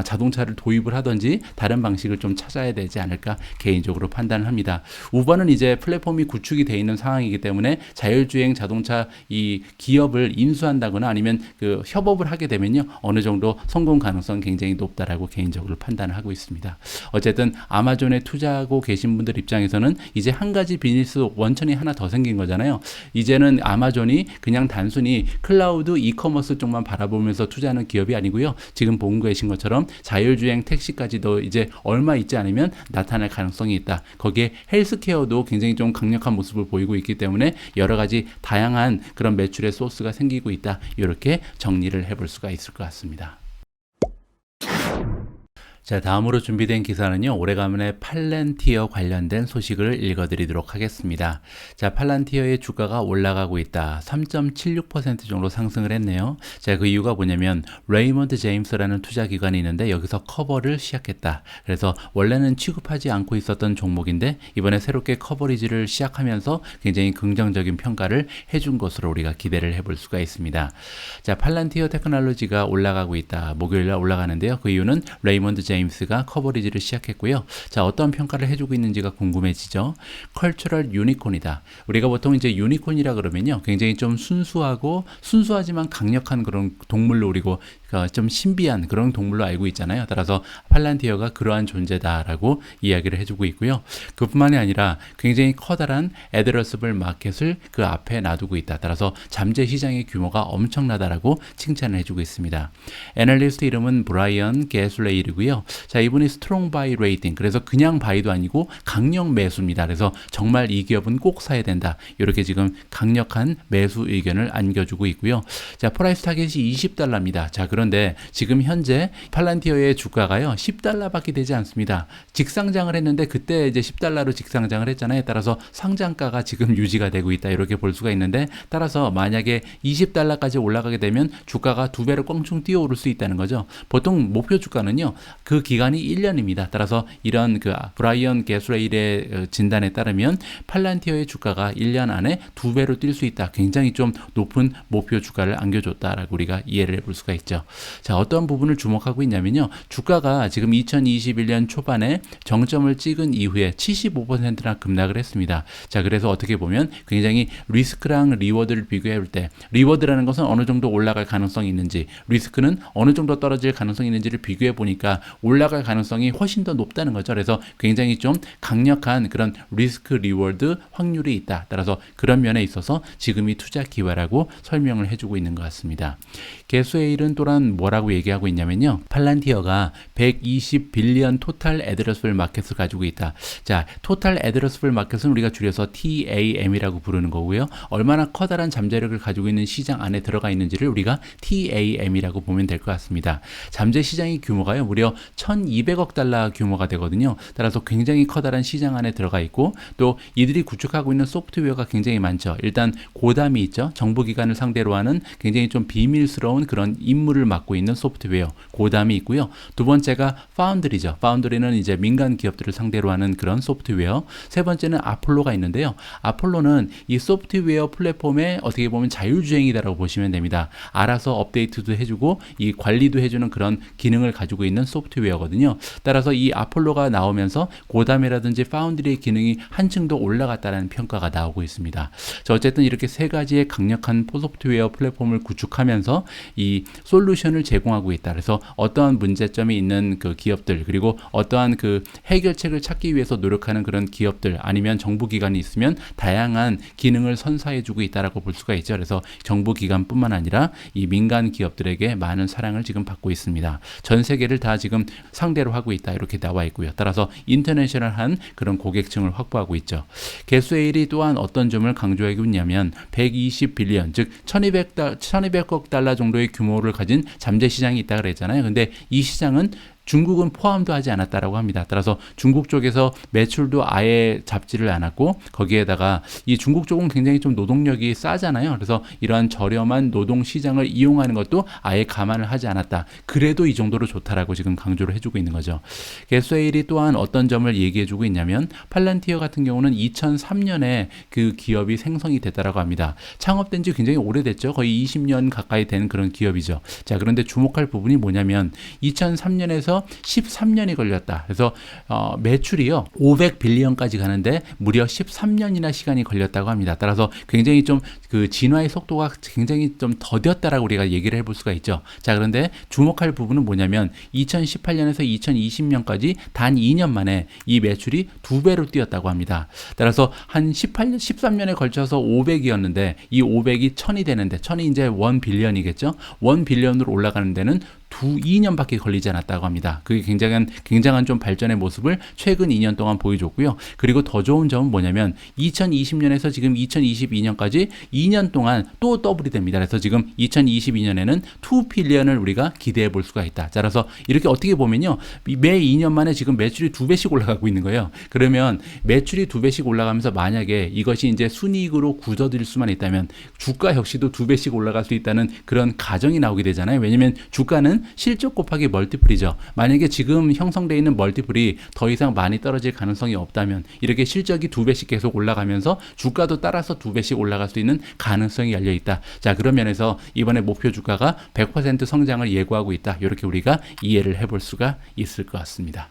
자동차를 도입을 하든지 다른 방식을 좀 찾아야 되지 않을까 개인적으로 판단을 합니다. 우버는 이제 플랫폼이 구축이 되어 있는 상황이기 때문에 자율주행 자동차 이 기업을 인수한다거나 아니면 그 협업을 하게 되면요, 어느 정도 성공 가능성 굉장히 높다라고 개인적으로 판단을 하고 있습니다. 어쨌든 아마존에 투자하고 계신 분들 입장에서는 이제 한 가지 비즈니스 원천이 하나 더 생긴 거잖아요. 이제는 아마존이 그냥 단순히 클라우드 이커머스 쪽만 바라보면서 투자하는 기업이 아니고요, 지금 보고 계신 것처럼 자율주행 택시까지도 이제 얼마 있지 않으면 나타날 가능성이 있다. 거기에 헬스케어도 굉장히 좀 강력한 모습을 보이고 있기 때문에 여러 가지 다양한 그런 매출의 소스가 생기고 있다. 이렇게 정리를 해볼 수가 있을 것 같습니다. 자, 다음으로 준비된 기사는요, 오래간만에 팔란티어 관련된 소식을 읽어드리도록 하겠습니다. 자, 팔란티어의 주가가 올라가고 있다. 3.76% 정도 상승을 했네요. 자, 그 이유가 뭐냐면 레이먼드 제임스라는 투자기관이 있는데 여기서 커버를 시작했다. 그래서 원래는 취급하지 않고 있었던 종목인데 이번에 새롭게 커버리지를 시작하면서 굉장히 긍정적인 평가를 해준 것으로 우리가 기대를 해볼 수가 있습니다. 자, 팔란티어 테크놀로지가 올라가고 있다. 목요일날 올라가는데요. 그 이유는 레이먼드 제임스가 커버리지를 시작했고요. 자, 어떤 평가를 해주고 있는지가 궁금해지죠. 컬처럴 유니콘이다. 우리가 보통 이제 유니콘이라 그러면요, 굉장히 좀 순수하지만 강력한 그런 동물로 좀 신비한 그런 동물로 알고 있잖아요. 따라서 팔란티어가 그러한 존재다라고 이야기를 해주고 있고요. 그뿐만이 아니라 굉장히 커다란 애드러서블 마켓을 그 앞에 놔두고 있다. 따라서 잠재 시장의 규모가 엄청나다라고 칭찬을 해주고 있습니다. 애널리스트 이름은 브라이언 게슬레일이고요. 자, 이분이 스트롱 바이 레이팅, 그래서 그냥 바이도 아니고 강력 매수입니다. 그래서 정말 이 기업은 꼭 사야 된다. 이렇게 지금 강력한 매수 의견을 안겨주고 있고요. 자, 프라이스 타겟이 $20입니다. 자, 그런데 지금 현재 팔란티어의 주가가요, $10밖에 되지 않습니다. 직상장을 했는데 그때 이제 $10로 직상장을 했잖아요. 따라서 상장가가 지금 유지가 되고 있다. 이렇게 볼 수가 있는데, 따라서 만약에 $20까지 올라가게 되면 주가가 2배로 껑충 뛰어오를 수 있다는 거죠. 보통 목표 주가는요, 그 기간이 1년입니다. 따라서 이런 그 브라이언 게스레일의 진단에 따르면 팔란티어의 주가가 1년 안에 2배로 뛸 수 있다. 굉장히 좀 높은 목표 주가를 안겨줬다라고 우리가 이해를 해볼 수가 있죠. 자, 어떤 부분을 주목하고 있냐면요, 주가가 지금 2021년 초반에 정점을 찍은 이후에 75%나 급락을 했습니다. 자, 그래서 어떻게 보면 굉장히 리스크랑 리워드를 비교해 볼 때, 리워드라는 것은 어느 정도 올라갈 가능성이 있는지, 리스크는 어느 정도 떨어질 가능성이 있는지를 비교해 보니까 올라갈 가능성이 훨씬 더 높다는 거죠. 그래서 굉장히 좀 강력한 그런 리스크 리워드 확률이 있다. 따라서 그런 면에 있어서 지금이 투자 기회라고 설명을 해주고 있는 것 같습니다. 게스웨일은 또한 뭐라고 얘기하고 있냐면요, 팔란티어가 120빌리언 토탈 애드러스블 마켓을 가지고 있다. 자, 토탈 애드러스블 마켓은 우리가 줄여서 TAM이라고 부르는 거고요. 얼마나 커다란 잠재력을 가지고 있는 시장 안에 들어가 있는지를 우리가 TAM이라고 보면 될 것 같습니다. 잠재 시장의 규모가요, 무려 $1200억 규모가 되거든요. 따라서 굉장히 커다란 시장 안에 들어가 있고, 또 이들이 구축하고 있는 소프트웨어가 굉장히 많죠. 일단 고담이 있죠. 정부기관을 상대로 하는 굉장히 좀 비밀스러운 그런 임무를 맡고 있는 소프트웨어 고담이 있고요. 두 번째가 파운드리죠. 파운드리는 이제 민간 기업들을 상대로 하는 그런 소프트웨어. 세 번째는 아폴로가 있는데요. 아폴로는 이 소프트웨어 플랫폼의 어떻게 보면 자율주행이다라고 보시면 됩니다. 알아서 업데이트도 해주고 이 관리도 해주는 그런 기능을 가지고 있는 소프트웨어거든요. 따라서 이 아폴로가 나오면서 고담이라든지 파운드리의 기능이 한층 더 올라갔다는 평가가 나오고 있습니다. 자, 어쨌든 이렇게 세 가지의 강력한 소프트웨어 플랫폼을 구축하면서 이 솔루션을 제공하고 있다. 그래서 어떠한 문제점이 있는 그 기업들, 그리고 어떠한 그 해결책을 찾기 위해서 노력하는 그런 기업들, 아니면 정부기관이 있으면 다양한 기능을 선사해주고 있다라고 볼 수가 있죠. 그래서 정부기관뿐만 아니라 이 민간 기업들에게 많은 사랑을 지금 받고 있습니다. 전 세계를 다 지금 상대로 하고 있다. 이렇게 나와 있고요. 따라서 인터내셔널한 그런 고객층을 확보하고 있죠. 게스웨일이 또한 어떤 점을 강조하고 있냐면 120빌리언, 즉 1200억 달러 정도의 규모를 가진 잠재 시장이 있다 그랬잖아요. 근데 이 시장은 중국은 포함도 하지 않았다라고 합니다. 따라서 중국 쪽에서 매출도 아예 잡지를 않았고, 거기에다가 이 중국 쪽은 굉장히 좀 노동력이 싸잖아요. 그래서 이러한 저렴한 노동 시장을 이용하는 것도 아예 감안을 하지 않았다. 그래도 이 정도로 좋다라고 지금 강조를 해주고 있는 거죠. 게스웨일이 또한 어떤 점을 얘기해주고 있냐면, 팔란티어 같은 경우는 2003년에 그 기업이 생성이 됐다라고 합니다. 창업된 지 굉장히 오래됐죠. 거의 20년 가까이 된 그런 기업이죠. 자, 그런데 주목할 부분이 뭐냐면 2003년에서 13년이 걸렸다. 그래서 매출이요 500빌리언까지 가는데 무려 13년이나 시간이 걸렸다고 합니다. 따라서 굉장히 좀 그 진화의 속도가 굉장히 좀 더뎠다라고 우리가 얘기를 해볼 수가 있죠. 자, 그런데 주목할 부분은 뭐냐면 2018년에서 2020년까지 단 2년 만에 이 매출이 2배로 뛰었다고 합니다. 따라서 한 13년에 걸쳐서 500이었는데 이 500이 1000이 되는데, 1000이 이제 1빌리언이겠죠. 1빌리언으로 올라가는 데는 2년밖에 걸리지 않았다고 합니다. 그게 굉장한 좀 발전의 모습을 최근 2년 동안 보여줬고요. 그리고 더 좋은 점은 뭐냐면 2020년에서 지금 2022년까지 2년 동안 또 더블이 됩니다. 그래서 지금 2022년에는 2빌리언을 우리가 기대해 볼 수가 있다. 따라서 이렇게 어떻게 보면요, 매 2년 만에 지금 매출이 2배씩 올라가고 있는 거예요. 그러면 매출이 2배씩 올라가면서 만약에 이것이 이제 순이익으로 굳어질 수만 있다면 주가 역시도 2배씩 올라갈 수 있다는 그런 가정이 나오게 되잖아요. 왜냐면 주가는 실적 곱하기 멀티플이죠. 만약에 지금 형성되어 있는 멀티플이 더 이상 많이 떨어질 가능성이 없다면 이렇게 실적이 2배씩 계속 올라가면서 주가도 따라서 2배씩 올라갈 수 있는 가능성이 열려 있다. 자, 그런 면에서 이번에 목표 주가가 100% 성장을 예고하고 있다. 이렇게 우리가 이해를 해볼 수가 있을 것 같습니다.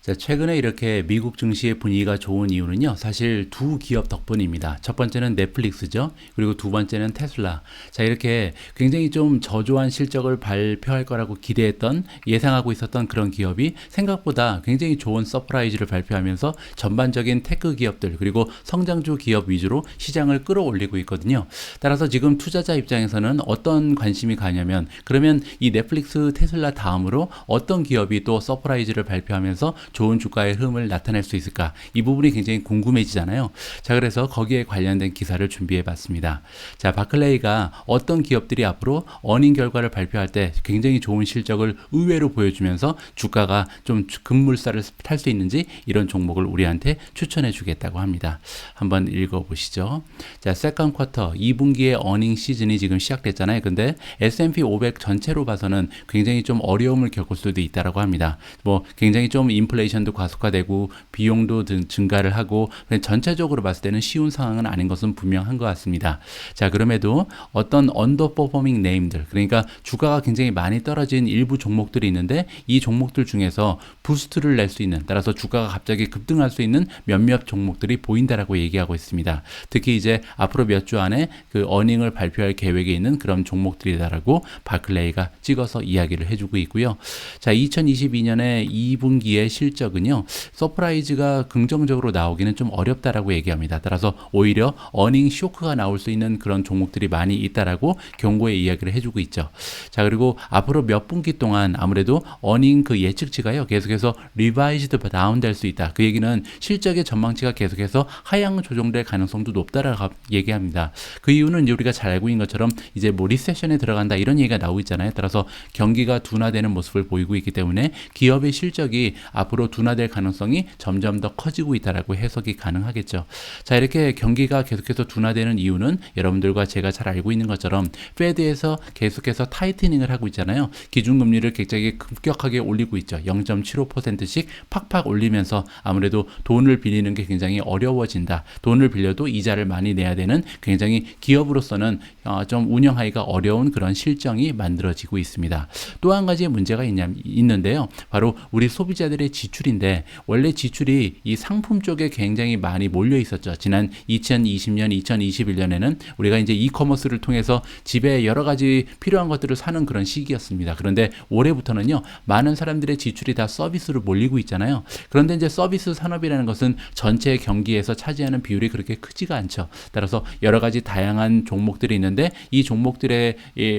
자, 최근에 이렇게 미국 증시의 분위기가 좋은 이유는요, 사실 두 기업 덕분입니다. 첫 번째는 넷플릭스죠. 그리고 두 번째는 테슬라. 자, 이렇게 굉장히 좀 저조한 실적을 발표할 거라고 기대했던, 예상하고 있었던 그런 기업이 생각보다 굉장히 좋은 서프라이즈를 발표하면서 전반적인 테크 기업들, 그리고 성장주 기업 위주로 시장을 끌어올리고 있거든요. 따라서 지금 투자자 입장에서는 어떤 관심이 가냐면, 그러면 이 넷플릭스, 테슬라 다음으로 어떤 기업이 또 서프라이즈를 발표하면서 좋은 주가의 흐름을 나타낼 수 있을까? 이 부분이 굉장히 궁금해지잖아요. 자, 그래서 거기에 관련된 기사를 준비해 봤습니다. 자, 바클레이가 어떤 기업들이 앞으로 어닝 결과를 발표할 때 굉장히 좋은 실적을 의외로 보여주면서 주가가 좀 급물살을 탈 수 있는지 이런 종목을 우리한테 추천해 주겠다고 합니다. 한번 읽어보시죠. 자, 세컨 쿼터 2분기의 어닝 시즌이 지금 시작됐잖아요. 근데 S&P 500 전체로 봐서는 굉장히 좀 어려움을 겪을 수도 있다라고 합니다. 뭐 굉장히 좀 인플레이션도 과속화되고 비용도 증가를 하고 전체적으로 봤을 때는 쉬운 상황은 아닌 것은 분명한 것 같습니다. 자, 그럼에도 어떤 언더퍼포밍 네임들, 그러니까 주가가 굉장히 많이 떨어진 일부 종목들이 있는데 이 종목들 중에서 부스트를 낼 수 있는, 따라서 주가가 갑자기 급등할 수 있는 몇몇 종목들이 보인다라고 얘기하고 있습니다. 특히 이제 앞으로 몇 주 안에 그 어닝을 발표할 계획에 있는 그런 종목들이다라고 바클레이가 찍어서 이야기를 해주고 있고요. 자, 2022년에 2분기의 실적은요, 서프라이즈가 긍정적으로 나오기는 좀 어렵다라고 얘기합니다. 따라서 오히려 어닝 쇼크가 나올 수 있는 그런 종목들이 많이 있다라고 경고의 이야기를 해주고 있죠. 자, 그리고 앞으로 몇 분기 동안 아무래도 어닝 그 예측치가요, 계속해서 리바이즈드 다운될 수 있다. 그 얘기는 실적의 전망치가 계속해서 하향 조정될 가능성도 높다라고 얘기합니다. 그 이유는 이제 우리가 잘 알고 있는 것처럼 이제 뭐 리세션에 들어간다 이런 얘기가 나오고 있잖아요. 따라서 경기가 둔화되는 모습을 보이고 있기 때문에 기업의 실적이 앞으로 둔화될 가능성이 점점 더 커지고 있다라고 해석이 가능하겠죠. 자, 이렇게 경기가 계속해서 둔화되는 이유는 여러분들과 제가 잘 알고 있는 것처럼 페드에서 계속해서 타이트닝을 하고 있잖아요. 기준금리를 굉장히 급격하게 올리고 있죠. 0.75%씩 팍팍 올리면서 아무래도 돈을 빌리는 게 굉장히 어려워진다. 돈을 빌려도 이자를 많이 내야 되는 굉장히 기업으로서는 좀 운영하기가 어려운 그런 실정이 만들어지고 있습니다. 또 한 가지 문제가 있는데요. 바로 우리 소비자들의 지출인데, 원래 지출이 이 상품 쪽에 굉장히 많이 몰려 있었죠. 지난 2020년, 2021년에는 우리가 이제 이커머스를 통해서 집에 여러 가지 필요한 것들을 사는 그런 시기였습니다. 그런데 올해부터는요, 많은 사람들의 지출이 다 서비스로 몰리고 있잖아요. 그런데 이제 서비스 산업이라는 것은 전체 경기에서 차지하는 비율이 그렇게 크지가 않죠. 따라서 여러 가지 다양한 종목들이 있는데 이 종목들에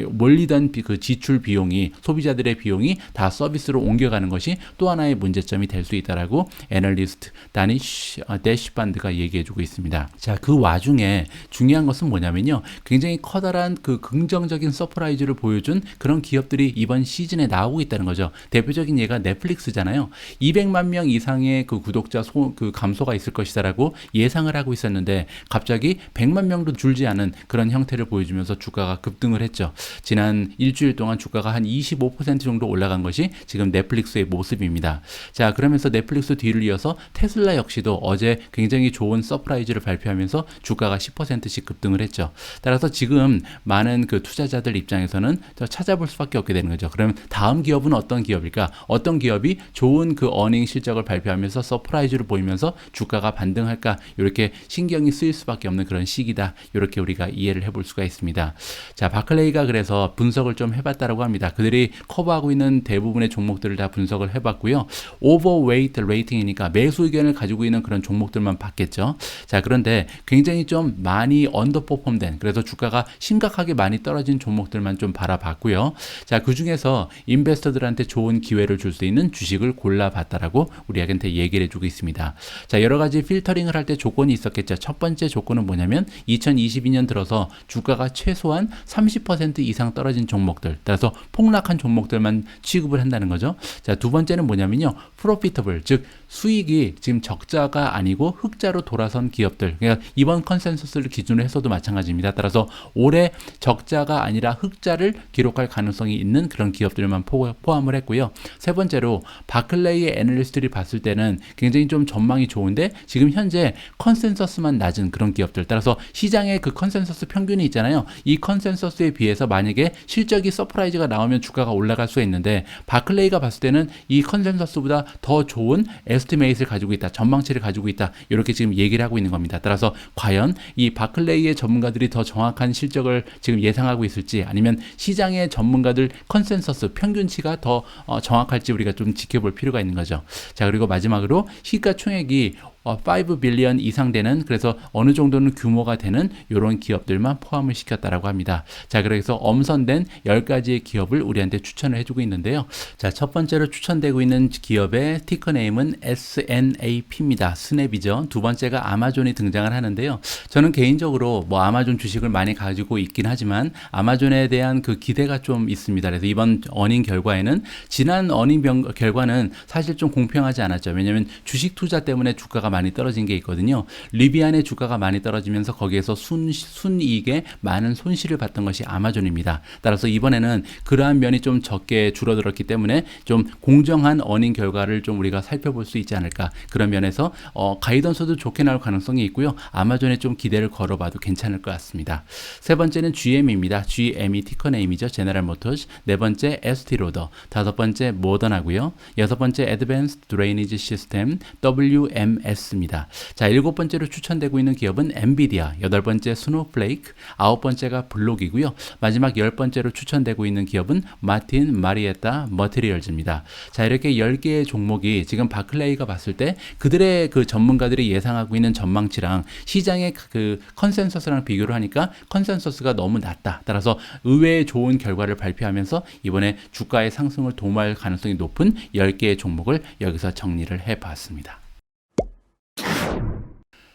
몰리던 그 지출 비용이, 소비자들의 비용이 다 서비스로 옮겨가는 것이 또 하나의 문제점이 될 수 있다라고 애널리스트 다니쉬 대시반드가 얘기해주고 있습니다. 자, 그 와중에 중요한 것은 뭐냐면요, 굉장히 커다란 그 긍정적인 서프라이즈를 보여준 그런 기업들이 이번 시즌에 나오고 있다는 거죠. 대표적인 예가 넷플릭스잖아요. 200만 명 이상의 그 구독자 그 감소가 있을 것이다라고 예상을 하고 있었는데 갑자기 100만 명도 줄지 않은 그런 형태를 보여주면서 주가가 급등을 했죠. 지난 일주일 동안 주가가 한 25% 정도 올라간 것이 지금 넷플릭스의 모습입니다. 자, 그러면서 넷플릭스 뒤를 이어서 테슬라 역시도 어제 굉장히 좋은 서프라이즈를 발표하면서 주가가 10%씩 급등을 했죠. 따라서 지금 많은 그 투자자들 입장에서는 찾아볼 수밖에 없게 되는 거죠. 그럼 다음 기업은 어떤 기업일까? 어떤 기업이 좋은 그 어닝 실적을 발표하면서 서프라이즈를 보이면서 주가가 반등할까? 이렇게 신경이 쓰일 수밖에 없는 그런 시기다. 이렇게 우리가 이해를 해볼 수가 있습니다. 자, 바클레이가 그래서 분석을 좀 해봤다라고 합니다. 그들이 커버하고 있는 대부분의 종목들을 다 분석을 해봤고요. 오버웨이트 레이팅이니까 매수 의견을 가지고 있는 그런 종목들만 봤겠죠. 자, 그런데 굉장히 좀 많이 언더퍼폼된, 그래서 주가가 심각하게 많이 떨어진 종목들만 좀 바라봤고요. 자, 그 중에서 인베스터들한테 좋은 기회를 줄 수 있는 주식을 골라봤다라고 우리한테 얘기를 해주고 있습니다. 자, 여러 가지 필터링을 할 때 조건이 있었겠죠. 첫 번째 조건은 뭐냐면 2022년 들어서 주가가 최소한 30% 이상 떨어진 종목들, 따라서 폭락한 종목들만 취급을 한다는 거죠. 자, 두 번째는 뭐냐면요, 프로피터블, 즉 수익이 지금 적자가 아니고 흑자로 돌아선 기업들, 그러니까 이번 컨센서스를 기준으로 해서도 마찬가지입니다. 따라서 올해 적자가 아니라 흑자를 기록할 가능성이 있는 그런 기업들만 포함을 했고요. 세 번째로 바클레이의 애널리스트들이 봤을 때는 굉장히 좀 전망이 좋은데 지금 현재 컨센서스만 낮은 그런 기업들, 따라서 시장의 그 컨센서스 평균이 있잖아요. 이 컨센서스에 비해서 만약에 실적이 서프라이즈가 나오면 주가가 올라갈 수가 있는데 바클레이가 봤을 때는 이 컨센서스보다 더 좋은 에스티메이트를 가지고 있다, 전망치를 가지고 있다, 이렇게 지금 얘기를 하고 있는 겁니다. 따라서 과연 이 바클레이의 전문가들이 더 정확한 실적을 지금 예상하고 있을지, 아니면 시장의 전문가들 컨센서스 평균치가 더 정확할지 우리가 좀 지켜볼 필요가 있는 거죠. 자, 그리고 마지막으로 시가총액이 5 빌리언 이상 되는, 그래서 어느 정도는 규모가 되는 이런 기업들만 포함을 시켰다라고 합니다. 자, 그래서 엄선된 10가지의 기업을 우리한테 추천을 해주고 있는데요. 자, 첫 번째로 추천되고 있는 기업의 티커 네임은 SNAP입니다. 스냅이죠. 두 번째가 아마존이 등장을 하는데요. 저는 개인적으로 뭐 아마존 주식을 많이 가지고 있긴 하지만 아마존에 대한 그 기대가 좀 있습니다. 그래서 이번 어닝 결과에는, 지난 어닝 결과는 사실 좀 공평하지 않았죠. 왜냐하면 주식 투자 때문에 주가가 많이 떨어진 게 있거든요. 리비안의 주가가 많이 떨어지면서 거기에서 순이익에 많은 손실을 봤던 것이 아마존입니다. 따라서 이번에는 그러한 면이 좀 적게 줄어들었기 때문에 좀 공정한 어닝 결과를 좀 우리가 살펴볼 수 있지 않을까. 그런 면에서 가이던스도 좋게 나올 가능성이 있고요. 아마존에 좀 기대를 걸어봐도 괜찮을 것 같습니다. 세 번째는 GM입니다. GM이 티커 네임이죠. 제너럴 모터스. 네 번째 에스티로더. 다섯 번째 모더나고요. 여섯 번째 Advanced Drainage System WMS 입니다. 자, 일곱 번째로 추천되고 있는 기업은 엔비디아, 여덟 번째 스노우플레이크, 아홉 번째가 블록이고요. 마지막 열 번째로 추천되고 있는 기업은 마틴 마리에타 머티리얼즈입니다. 자, 이렇게 10개의 종목이 지금 바클레이가 봤을 때 그들의 그 전문가들이 예상하고 있는 전망치랑 시장의 그 컨센서스랑 비교를 하니까 컨센서스가 너무 낮다. 따라서 의외의 좋은 결과를 발표하면서 이번에 주가의 상승을 도모할 가능성이 높은 10개의 종목을 여기서 정리를 해봤습니다.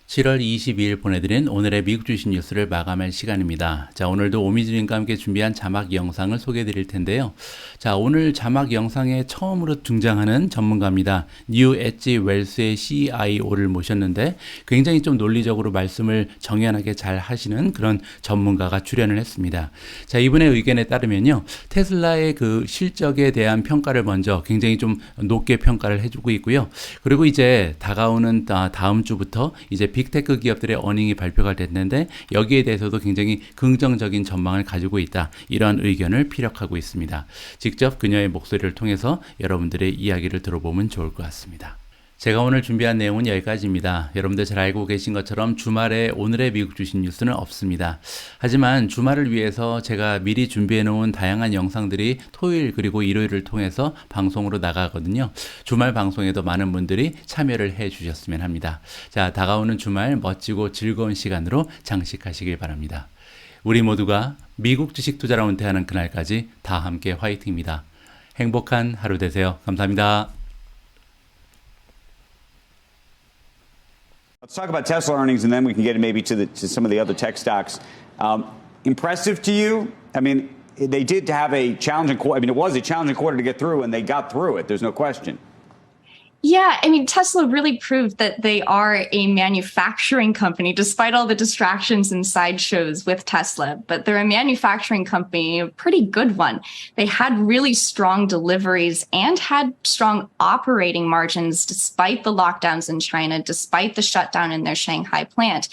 7월 22일 보내드린 오늘의 미국 주식 뉴스를 마감할 시간입니다. 자, 오늘도 오미주님과 함께 준비한 자막 영상을 소개해 드릴 텐데요. 자, 오늘 자막 영상에 처음으로 등장하는 전문가입니다. 뉴 엣지 웰스의 CIO를 모셨는데 굉장히 좀 논리적으로 말씀을 정연하게 잘 하시는 그런 전문가가 출연을 했습니다. 자, 이분의 의견에 따르면요, 테슬라의 그 실적에 대한 평가를 먼저 굉장히 좀 높게 평가를 해주고 있고요. 그리고 이제 다가오는 다음 주부터 이제 빅테크 기업들의 어닝이 발표가 됐는데 여기에 대해서도 굉장히 긍정적인 전망을 가지고 있다. 이러한 의견을 피력하고 있습니다. 직접 그녀의 목소리를 통해서 여러분들의 이야기를 들어보면 좋을 것 같습니다. 제가 오늘 준비한 내용은 여기까지입니다. 여러분들 잘 알고 계신 것처럼 주말에 오늘의 미국 주식 뉴스는 없습니다. 하지만 주말을 위해서 제가 미리 준비해 놓은 다양한 영상들이 토요일 그리고 일요일을 통해서 방송으로 나가거든요. 주말 방송에도 많은 분들이 참여를 해 주셨으면 합니다. 자, 다가오는 주말 멋지고 즐거운 시간으로 장식하시길 바랍니다. 우리 모두가 미국 주식 투자로 은퇴하는 그날까지 다 함께 화이팅입니다. 행복한 하루 되세요. 감사합니다. Let's talk about Tesla earnings, and then we can get maybe to some of the other tech stocks. Impressive to you? I mean, they did have a challenging quarter. I mean, it was a challenging quarter to get through, and they got through it. There's no question. Yeah, I mean, Tesla really proved that they are a manufacturing company, despite all the distractions and sideshows with Tesla. But they're a manufacturing company, a pretty good one. They had really strong deliveries and had strong operating margins despite the lockdowns in China, despite the shutdown in their Shanghai plant.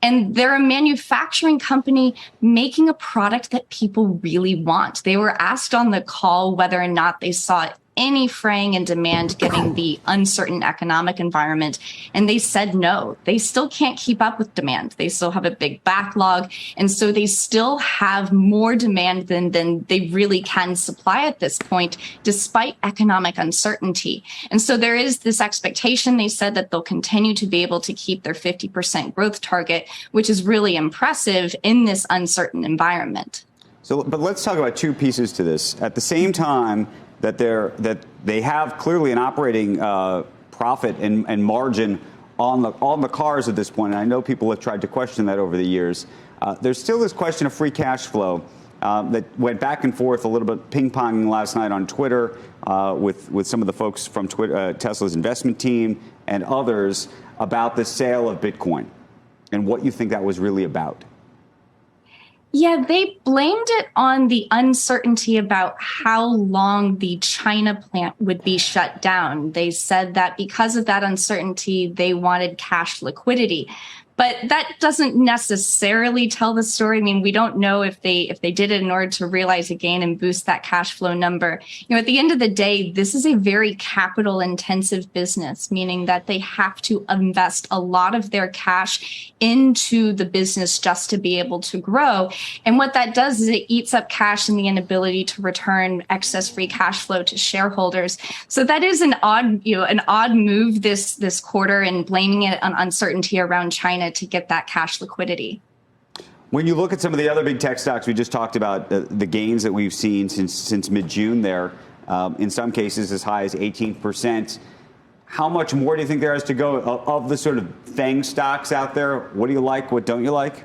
And they're a manufacturing company making a product that people really want. They were asked on the call whether or not they saw any fraying in demand given the uncertain economic environment. And they said no. They still can't keep up with demand. They still have a big backlog. And so they still have more demand than they really can supply at this point, despite economic uncertainty. And so there is this expectation, they said, that they'll continue to be able to keep their 50% growth target, which is really impressive in this uncertain environment. So, but let's talk about two pieces to this. At the same time, that they have clearly an operating profit and margin on the cars at this point. And I know people have tried to question that over the years. There's still this question of free cash flow that went back and forth a little bit ping-ponging last night on Twitter with some of the folks from Tesla's investment team and others about the sale of Bitcoin and what you think that was really about. Yeah, they blamed it on the uncertainty about how long the China plant would be shut down. They said that because of that uncertainty, they wanted cash liquidity. But that doesn't necessarily tell the story. I mean, we don't know if they did it in order to realize a gain and boost that cash flow number. You know, at the end of the day, this is a very capital intensive business, meaning that they have to invest a lot of their cash into the business just to be able to grow. And what that does is it eats up cash and the inability to return excess free cash flow to shareholders. So that is an odd move this quarter, and blaming it on uncertainty around China to get that cash liquidity. When you look at some of the other big tech stocks, we just talked about the gains that we've seen since mid-June there, in some cases as high as 18%. How much more do you think there has to go of the sort of FANG stocks out there? What do you like? What don't you like?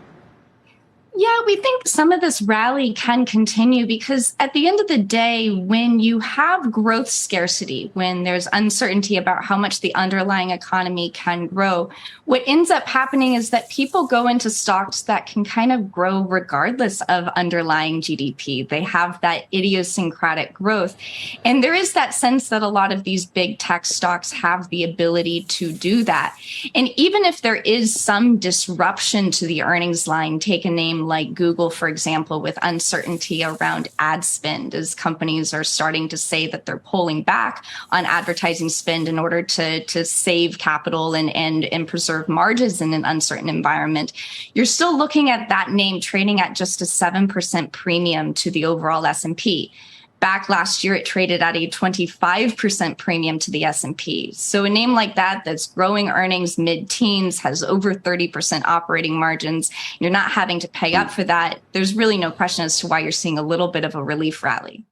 Yeah, we think some of this rally can continue because at the end of the day, when you have growth scarcity, when there's uncertainty about how much the underlying economy can grow, what ends up happening is that people go into stocks that can kind of grow regardless of underlying GDP. They have that idiosyncratic growth. And there is that sense that a lot of these big tech stocks have the ability to do that. And even if there is some disruption to the earnings line, take a name like Google, for example, with uncertainty around ad spend, as companies are starting to say that they're pulling back on advertising spend in order to save capital and preserve margins in an uncertain environment. You're still looking at that name trading at just a 7% premium to the overall S&P. Back last year, it traded at a 25% premium to the S&P. So a name like that that's growing earnings mid-teens, has over 30% operating margins, you're not having to pay up for that. There's really no question as to why you're seeing a little bit of a relief rally.